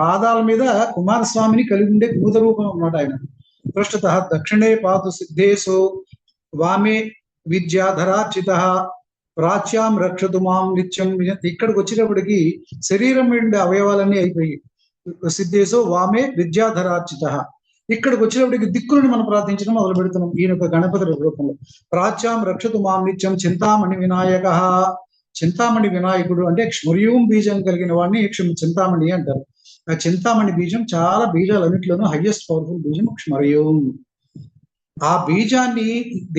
పాదాల మీద కుమారస్వామిని కలిగి ఉండే కుముద రూపం అన్నమాట ఆయన. పృష్ఠత దక్షిణే పాతు సిద్ధేశో, వామే విద్యాధరార్చిత, ప్రాచ్యాం రక్షతు మాం నిత్యం. ఇక్కడికి వచ్చేటప్పటికి శరీరం నుండి అవయవాలన్నీ అయిపోయి, సిద్ధేశో వామే విద్యాధరార్చిత, ఇక్కడికి వచ్చినప్పటికి దిక్కులను మనం ప్రార్థించడం మొదలు పెడుతున్నాం ఈయన యొక్క గణపతి రూపంలో. ప్రాచ్యాం రక్షతు మాం నిత్యం చింతామణి వినాయక, చింతామణి వినాయకుడు అంటే క్షుర్యూం బీజం కలిగిన వాడిని చింతామణి అంటారు. ఆ చింతామణి బీజం చాలా బీజాలన్నింటిలోనూ హైయెస్ట్ పవర్ఫుల్ బీజం క్షుర్యూం. ఆ బీజాన్ని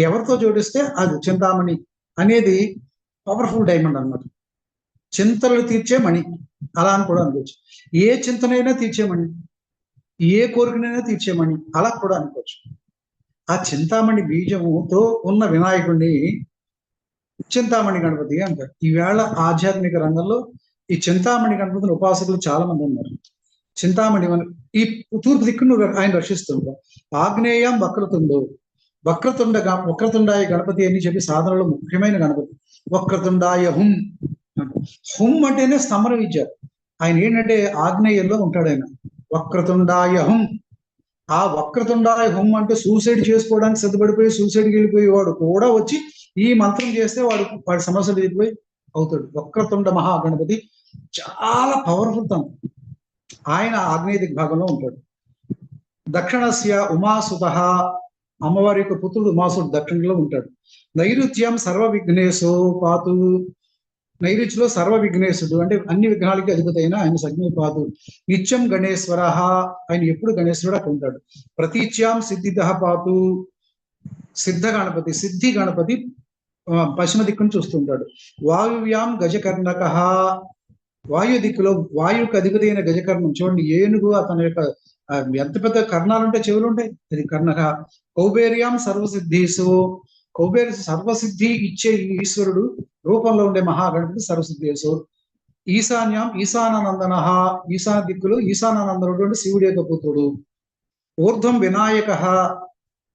ఎవరితో జోడిస్తే అది చింతామణి అనేది పవర్ఫుల్ డైమండ్ అన్నమాట. చింతలు తీర్చే మణి అలా అని కూడా అనుకోవచ్చు. ఏ చింతనైనా తీర్చేమణి, ఏ కోరికనైనా తీర్చేమణి అలా కూడా అనుకోవచ్చు. ఆ చింతామణి బీజముతో ఉన్న వినాయకుడిని చింతామణి గణపతి అంటారు. ఈవేళ ఆధ్యాత్మిక రంగంలో ఈ చింతామణి గణపతిని ఉపాసకులు చాలా మంది ఉన్నారు. చింతామణి ఈ తూర్పు దిక్కును ఆయన రక్షిస్తుంటారు. ఆగ్నేయం వక్రతుండు, వక్రతుండాయ గణపతి అని చెప్పి సాధనలో ముఖ్యమైన గణపతి. వక్రతుండాయ హుం, హుం అంటేనే స్తమన విద్య. ఆయన ఏంటంటే ఆగ్నేయంలో ఉంటాడు ఆయన. వక్రతుండాయ హుం, ఆ వక్రతుండాయ హుం అంటే సూసైడ్ చేసుకోవడానికి సిద్ధపడిపోయి సూసైడ్కి వెళ్ళిపోయేవాడు కూడా వచ్చి ఈ మంత్రం చేస్తే వాడి సమస్యలు వెళ్ళిపోయి అవుతాడు. వక్రతుండ మహాగణపతి చాలా పవర్ఫుల్ తను. ఆయన ఆగ్నేయ దిగ్భాగంలో ఉంటాడు. దక్షిణస్య ఉమాసుత, అమ్మవారి యొక్క పుత్రుడు ఉమాసుడు దక్షిణలో ఉంటాడు. నైరుత్యం సర్వ విఘ్నేశో పాతు, నైరుతిలో సర్వ విఘ్నేశుడు అంటే అన్ని విఘ్నాలకి అధిపతి అయిన ఆయన సజ్ఞ పాతు. నిత్యం గణేశ్వర, ఆయన ఎప్పుడు గణేశ్వరుడు అక్కడ ఉంటాడు. ప్రతీచ్యాం సిద్ధిద పాతు, సిద్ధ గణపతి, సిద్ధి గణపతి పశ్చిమ దిక్కును చూస్తుంటాడు. వాయువ్యాం గజకర్ణక, వాయు దిక్కులో వాయువుకి అధిపతి అయిన గజకర్ణం చూడండి, ఏనుగు అతని యొక్క ఎంత పెద్ద కర్ణాలు ఉంటాయి, చెవులు ఉంటాయి, అది కర్ణక. కౌబేర్యాం సర్వసిద్ధీసు, కౌబేరి సర్వసిద్ధి ఇచ్చే ఈశ్వరుడు రూపంలో ఉండే మహాగణపతి సర్వసిద్ధేశు. ఈశాన్యం ఈశానానందన, ఈశాన దిక్కులు ఈశానానందనుడు అంటే శివుడి యొక్క పుత్రుడు. ఊర్ధ్వం వినాయక,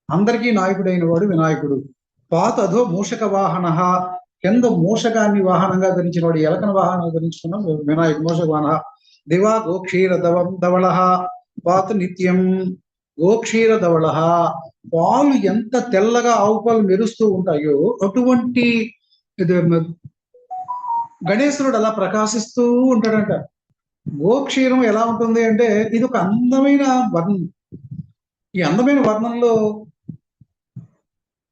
అందరికీ నాయకుడైన వాడు వినాయకుడు. పాతధో మూషక వాహన, కింద మూషకాన్ని వాహనంగా ధరించిన వాడు, ఎలకన వాహనంగా ధరించుకున్న వినాయకుడు మూషక వాహన. దివా గోక్షీర ధవళ పాత నిత్యం, గోక్షీర ధవళ, పాలు ఎంత తెల్లగా ఆవు పాలు మెరుస్తూ ఉంటాయో అటువంటి గణేశ్వరుడు అలా ప్రకాశిస్తూ ఉంటాడంట. గోక్షీరం ఎలా ఉంటుంది అంటే ఇది ఒక అందమైన వర్ణం. ఈ అందమైన వర్ణంలో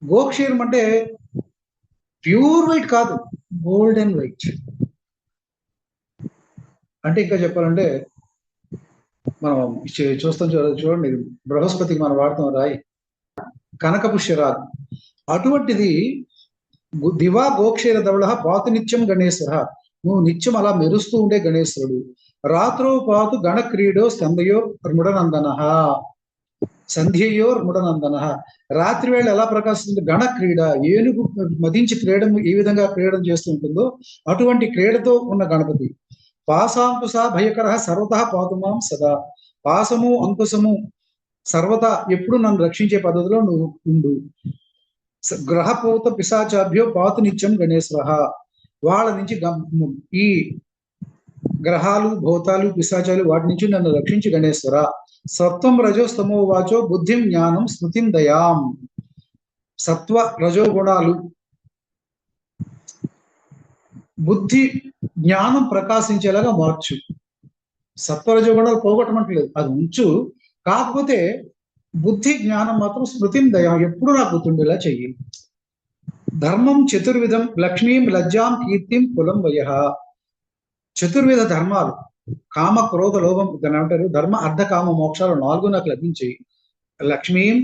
గోక్షీరం అంటే ప్యూర్ వైట్ కాదు, గోల్డెన్ వైట్. అంటే ఇంకా చెప్పాలంటే మనం చూస్తాం చూడండి, బృహస్పతికి మనం వాడుతాం రాయి, కనకపుష్యరాలు. అటువంటిది దివా గోక్షీర ధవళ పాతు నిత్యం గణేశ్వర, నువ్వు నిత్యం అలా మెరుస్తూ ఉండే గణేశ్వరుడు. రాత్రో పాతు గణ క్రీడో స్కందయో మృడనందన, సంధ్యయో మృడనందన, రాత్రి వేళ ఎలా ప్రకాశిస్తుంది, గణ క్రీడ, ఏనుగు మదించి క్రీడం ఏ విధంగా క్రీడం చేస్తూ ఉంటుందో అటువంటి క్రీడతో ఉన్న గణపతి. పాశాంకుశ భయకర సర్వత పాతుమాం సదా, పాసము అంకుశము సర్వత ఎప్పుడు నన్ను రక్షించే పద్ధతిలో నువ్వు ఉండు. గ్రహపూత పిశాచాభ్యో పాతు నిత్యం గణేశ్వర, వాళ్ళ నుంచి ఈ గ్రహాలు భూతాలు పిశాచాలు వాటి నుంచి నన్ను రక్షించి గణేశ్వర. సత్వం రజోస్తమో వాచో బుద్ధిం జ్ఞానం స్మృతిం దయాం, సత్వ రజోగుణాలు బుద్ధి జ్ఞానం ప్రకాశించేలాగా మార్చు. సత్వరజోగుణాలు పోగొట్టమంటలేదు, అది ఉంచు, కాకపోతే బుద్ధి జ్ఞానం మాత్రం స్మృతిం దయా ఎప్పుడు నాకు గుర్తుండేలా చెయ్యి. ధర్మం చతుర్విధం లక్ష్మీం లజ్జాం కీర్తిం కులం వయ, చతుర్విధ ధర్మాలు కామ క్రోధ లోభం దాన్ని ఏమంటారు, ధర్మ అర్ధ కామ మోక్షాలు 4 నాకు లభించాయి. లక్ష్మీం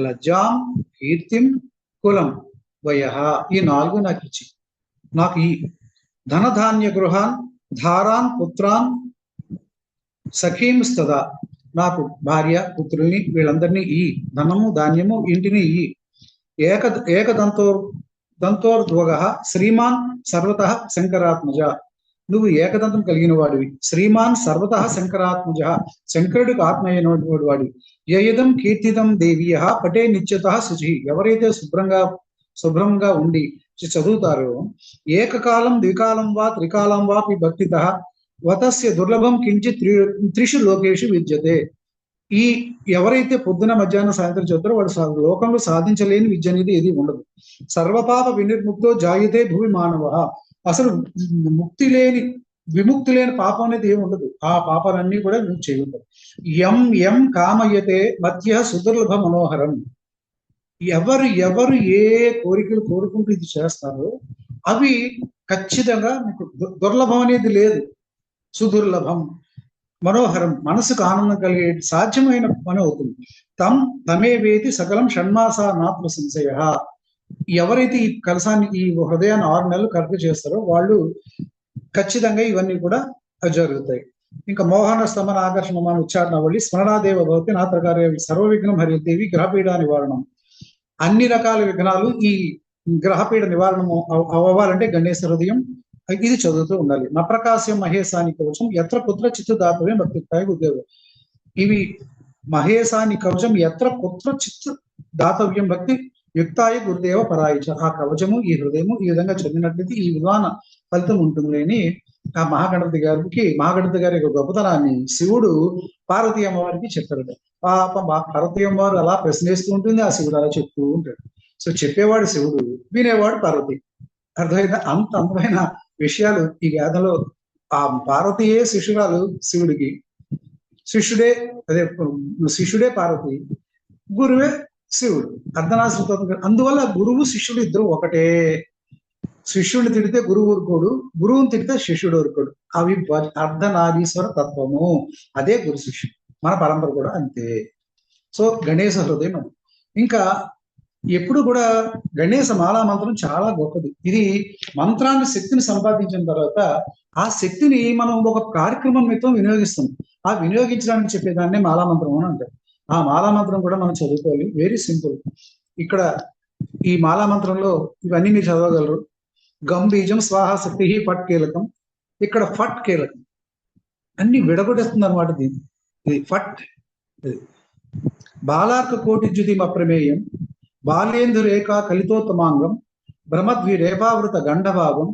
లజ్జాం కీర్తిం కులం వయ, ఈ 4 నాకు ఇచ్చి, నాకు ఈ ధనధాన్య గృహాన్ ధారాన్ పుత్రాన్ సఖీం స్తదా, నాకు భార్య పుత్రుల్ని వీళ్ళందరినీ ఈ ధనము ధాన్యము ఇంటిని ఈ ఏకదంతోర్ధ్వగ శ్రీమాన్ సర్వత శంకరాత్మజ, నువ్వు ఏకదంతం కలిగిన వాడివి. శ్రీమాన్ సర్వత శంకరాత్మజ, శంకరుడికి ఆత్మ అయినటువంటి వాడి. యయదం కీర్తితం దేవీయ పటే నిత్యత శుచి, ఎవరైతే శుభ్రంగా ఉండి చదువుతారో ఏకకాలం ద్వికాలం వా త్రికాలం వాపి భక్తిత వతస్య దుర్లభం కించిత్ త్రిషు లోకేషు విద్యతే. ఈ ఎవరైతే పొద్దున మధ్యాహ్నం సాయంత్రం చదువుతారో వాడు లోకంలో సాధించలేని విద్య అనేది ఏది ఉండదు. సర్వపాప వినిర్ముక్తో జాయితే భూమి మానవ, అసలు విముక్తి లేని పాపం అనేది ఏమి ఉండదు. ఆ పాపాలన్నీ కూడా నువ్వు చేయగలవు. ఎం కామయతే మధ్య సుదుర్లభ మనోహరం, ఎవరు ఏ కోరికలు కోరుకుంటూ ఇది చేస్తారో అవి ఖచ్చితంగా మీకు దుర్లభం అనేది లేదు. సుదుర్లభం మనోహరం, మనసుకు ఆనందం కలిగే సాధ్యమైన పని అవుతుంది. తమే వేతి సకలం షణ్మాస నాత్మ సంశయ, ఎవరైతే ఈ కలశాన్ని ఈ హృదయాన్ని 6 నెలలు కరెక్ట్ చేస్తారో వాళ్ళు ఖచ్చితంగా ఇవన్నీ కూడా జరుగుతాయి. ఇంకా మోహన స్తమన ఆకర్షణ ఉచ్చారణ వల్లి స్మరణాదేవ భవతి నాత్రకార్య సర్వ విఘ్నం హరిదేవి గ్రహపీడ నివారణం. అన్ని రకాల విఘ్నాలు ఈ గ్రహపీడ నివారణము అవ్వాలంటే గణేశ హృదయం ఇది చదువుతూ ఉండాలి. నప్రకాశ్యం మహేశాని కవచం ఎత్ర పుత్ర చిత్తు దాతవ్యం భక్తికాయ ఉద్యోగం. ఇవి మహేశాని కవచం ఎత్ర పుత్ర చిత్తు దాతవ్యం భక్తి యుక్తాయ గురుదేవ పరాయిచ. ఆ కవచము ఈ హృదయము ఈ విధంగా చదివినట్లయితే ఈ విధాన ఫలితం ఉంటుంది అని ఆ మహాగణపతి గారి యొక్క గొప్పతనాన్ని శివుడు పార్వతీ అమ్మవారికి చెప్పారు. పాపం పార్వతీ అమ్మవారు అలా ప్రశ్నిస్తూ ఉంటుంది, ఆ శివుడు అలా చెప్తూ ఉంటాడు. సో చెప్పేవాడు శివుడు, వినేవాడు పార్వతి. అర్థమైందా? అంత అందమైన విషయాలు ఈ వేదంలో. ఆ పార్వతీయే శిష్యురాలు శివుడికి, శిష్యుడే పార్వతి, గురువే శివుడు. అర్ధనాశ్రిత. అందువల్ల గురువు శిష్యుడు ఇద్దరు ఒకటే. శిష్యుడిని తిడితే గురువు ఊరుకోడు, గురువుని తిడితే శిష్యుడు ఊరుకోడు. అవి అర్ధనారీశ్వర తత్వము. అదే గురు శిష్యుడు. మన పరంపర కూడా అంతే. సో గణేశ హృదయం అది. ఇంకా ఎప్పుడు కూడా గణేశ మాలా మంత్రం చాలా గొప్పది. ఇది మంత్రాన్ని శక్తిని సంపాదించిన తర్వాత ఆ శక్తిని మనం ఒక కార్యక్రమం మీద వినియోగిస్తాం. ఆ వినియోగించడానికి చెప్పేదాన్ని మాలా మంత్రం అని అంటారు. ఆ మాలా మంత్రం కూడా మనం చదువుకోవాలి. Very simple. ఇక్కడ ఈ మాలా మంత్రంలో ఇవన్నీ మీరు చదవగలరు. గం బీజం స్వాహ శక్తి ఫట్ కీలకం. ఇక్కడ ఫట్ కీలకం అన్ని విడగొట్టేస్తుంది అనమాట. ఇది ఫట్. బాలార్క కోటి జ్యుతిమ ప్రమేయం బాలేందు రేఖ కలితోత్తమాంగం బ్రహ్మద్విరేపావృత గండభాగం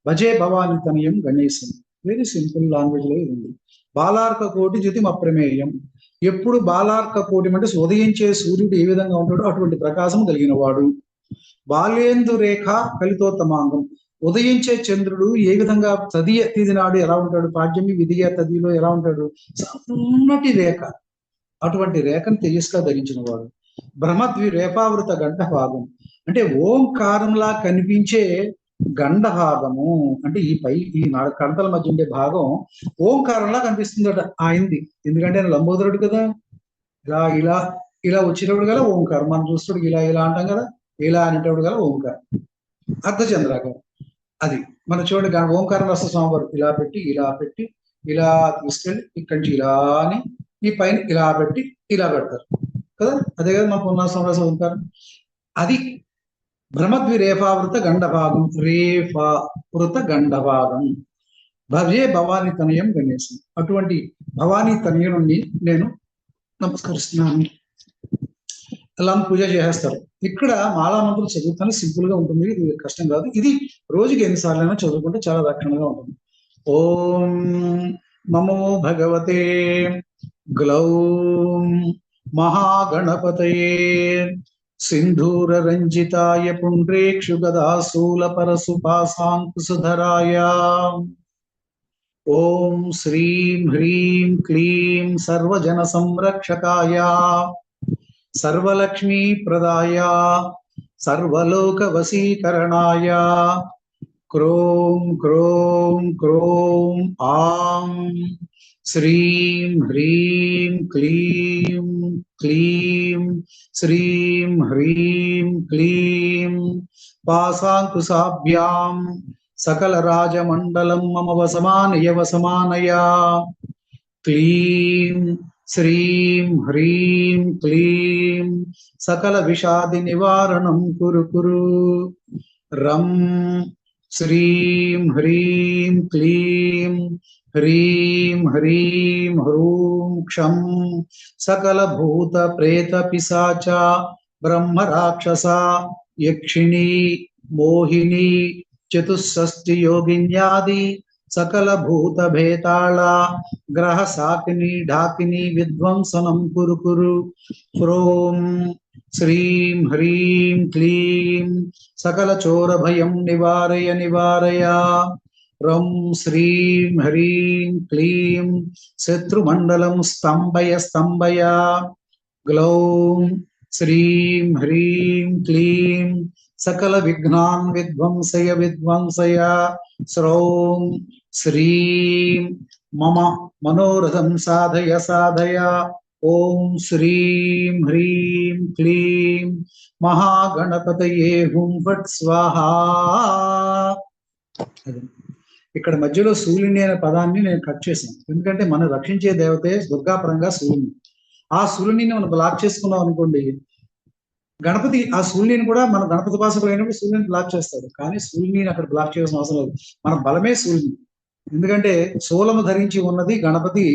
భజే భవాని తనయం గణేశం. వెరీ సింపుల్ లాంగ్వేజ్ లో ఇది ఉంది. బాలార్క కోటి జ్యుతిమ ప్రమేయం. ఎప్పుడు బాలార్క కోటి అంటే ఉదయించే సూర్యుడు ఏ విధంగా ఉంటాడో అటువంటి ప్రకాశం కలిగిన వాడు. బాలేందు రేఖ కలితోత్తమాంగం. ఉదయించే చంద్రుడు ఏ విధంగా తదియ తిది నాడు ఎలా ఉంటాడు, పాడ్యమి విధియ తదిలో ఎలా ఉంటాడు, సన్నటి రేఖ. అటువంటి రేఖను తేజస్గా ధరించిన వాడు. బ్రహ్మద్విరేపావృత గండభాగం అంటే ఓంకారంలా కనిపించే గండభాగము. అంటే ఈ కంటల మధ్య ఉండే భాగం ఓంకారంలా కనిపిస్తుందట ఆయనది. ఎందుకంటే ఆయన లంబోదరుడు కదా. ఇలా ఇలా ఇలా వచ్చినప్పుడు గల ఓంకారం. మనం చూస్తుడు ఇలా ఇలా అంటాం కదా, ఇలా అనేటప్పుడు గల ఓంకారం. అర్ధచంద్రాకారం అది. మనం చూడండి ఓంకారం రస స్వామివారు ఇలా పెట్టి ఇలా తీసుకెళ్ళి ఇక్కడి నుంచి ఇలా అని ఈ పైన ఇలా పెట్టి ఇలా పెడతారు కదా. అదే కదా మనకు ఉన్న సమరస ఓంకారం. అది బ్రహ్మద్విరేఫావృత గండభాగం. రేఫావృత గండభాగం. భవ్యే భవానీ తనయం గణేశం. అటువంటి భవానీ తనయుని నేను నమస్కరిస్తున్నాను. అలా పూజ చేసేస్తారు. ఇక్కడ మాలామంత్రం చదువుతాను. సింపుల్ గా ఉంటుంది, ఇది కష్టం కాదు. ఇది రోజుకి ఎన్నిసార్లైనా చదువుకుంటే చాలా రక్షణగా ఉంటుంది. ఓం నమో భగవతే గ్లౌం మహాగణపతయే సింధూర రంజితాయ పుండ్రేక్షు గదాశూల పరశు పాశాంకుశధరాయ. ఓం శ్రీం హ్రీం క్లీం సర్వజన సంరక్షకాయ సర్వలక్ష్మీ ప్రదాయ సర్వలోక వశీకరణాయ క్రోం క్రోం క్రోం ఆం శ్రీం హ్రీం క్లీం క్లీం శ్రీం హ్రీం క్లీం పాశాంకుశాభ్యాం సకల రాజమండలం మమ వసమానయ క్లీం శ్రీం హ్రీం క్లీం సకల విషాది నివారణం కురు రం శ్రీం హ్రీం క్లీం హ్రీం హ్రీం హ్రూం క్షం సకల భూత ప్రేత పిశాచ బ్రహ్మ రాక్షస యక్షిణి మోహిని చతుషష్టి యోగిన్యాది సకల భూత భేతాళ గ్రహ సాకిని ఢాకిని విధ్వంసనం కురు హ్రోం శ్రీం హ్రీం క్లీం సకల చోర భయం నివారయ రం శ్రీం హ్రీం క్లీం శత్రుమండలం స్తంభయ గ్లౌం శ్రీం హ్రీం క్లీం సకల విఘ్నాన్ విధ్వంసయ శ్రౌం శ్రీం మమ మనోరథం సాధయ ఓం శ్రీం హ్రీం క్లీం మహాగణపతయే హుం ఫట్ స్వాహా. అది. ఇక్కడ మధ్యలో సూర్యుని అనే పదాన్ని నేను కట్ చేశాను, ఎందుకంటే మనం రక్షించే దేవతే దుర్గాపరంగా సూర్యుని. ఆ సూర్యుని మనం బ్లాక్ చేసుకున్నాం అనుకోండి, గణపతి ఆ సూర్యుని కూడా మన గణపతి భాషకులు అయినప్పుడు సూర్యుని బ్లాక్ చేస్తాడు, కానీ సూర్యుని అక్కడ బ్లాక్ చేయాల్సిన అవసరం లేదు. మన బలమే సూర్యుని. ఎందుకంటే శూలము ధరించి ఉన్నది గణపతి,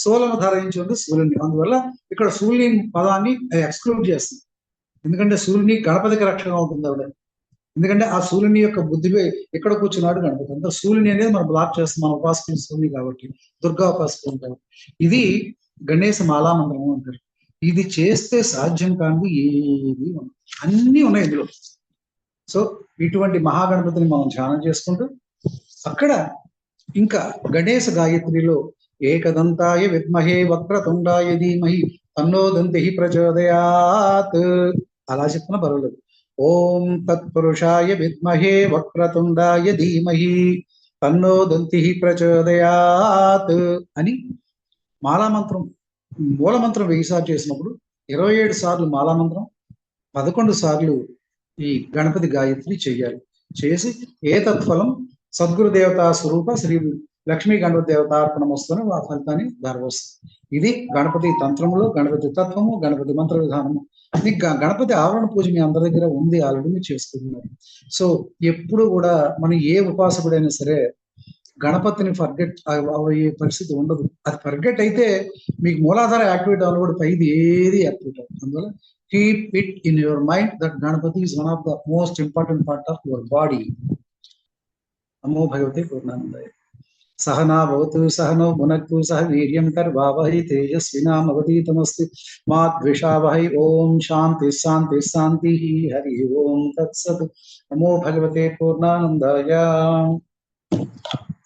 శూలము ధరించి ఉంది సూర్యుని. అందువల్ల ఇక్కడ సూర్యుని పదాన్ని ఎక్స్క్లూడ్ చేస్తుంది. ఎందుకంటే సూర్యుని గణపతికి రక్షణ అవుతుంది ఆవిడ. ఎందుకంటే ఆ సూర్యుని యొక్క బుద్ధిపై ఎక్కడ కూర్చున్నాడు గణపతి. అంతా సూర్యుని అనేది మనం బ్లాక్ చేస్తాం, మన ఉపాసకులు సూర్యుని కాబట్టి, దుర్గా ఉపాసకులు కాబట్టి. ఇది గణేశ మాలామంత్రము అంటారు. ఇది చేస్తే సాధ్యం కానిది ఏది ఉండదు. అన్నీ ఉన్నాయి ఇందులో. సో ఇటువంటి మహాగణపతిని మనం ధ్యానం చేసుకుంటూ అక్కడ ఇంకా గణేశ గాయత్రిలో ఏకదంతాయ విద్మహే వక్రతుండాయ ధీమహి తన్నో దంతి ప్రచోదయాత్ అలా చెప్పిన పర్వాలేదు. ఓం తత్పురుషాయ విద్మహే వక్రతుండాయ ధీమహి తన్నో దంతి ప్రచోదయాత్ అని మాలామంత్రం మూలమంత్రం 1000 సార్లు చేసినప్పుడు 27 సార్లు మాలామంత్రం, 11 సార్లు ఈ గణపతి గాయత్రి చెయ్యాలి. చేసి ఏ తత్ఫలం సద్గురు దేవతా స్వరూప శ్రీ లక్ష్మీ గణపతి దేవతార్పణం వస్తున్న ఆ ఫలితాన్ని ధారవస్తుంది. ఇది గణపతి తంత్రములో గణపతి తత్వము, గణపతి మంత్ర విధానము. ఇది గణపతి ఆవరణ పూజ మీ అందరి దగ్గర ఉంది, ఆల్రెడీ మీరు చేసుకుంటున్నారు. సో ఎప్పుడు కూడా మనం ఏ ఉపాసకుడైనా సరే గణపతిని ఫర్గెట్ అయ్యే పరిస్థితి ఉండదు. అది ఫర్గెట్ అయితే మీకు మూలాధార యాక్టివేట్ అవ్వాలి కూడా, పైది ఏది యాక్టివేట్ అవ్వదు. అందువల్ల keep it in your mind that Ganapati is one of the most important part of your body. నమో భగవతే పూర్ణానందాయ. సహనా భవతు సహనో భునక్తు సహ వీర్యం కర్వావహై తేజస్వినామవతీతమస్తు మా ద్విషావహై. ఓం శాంతి శాంతి శాంతి. హరి ఓం తత్సత్. నమో భగవతే పూర్ణానందాయ.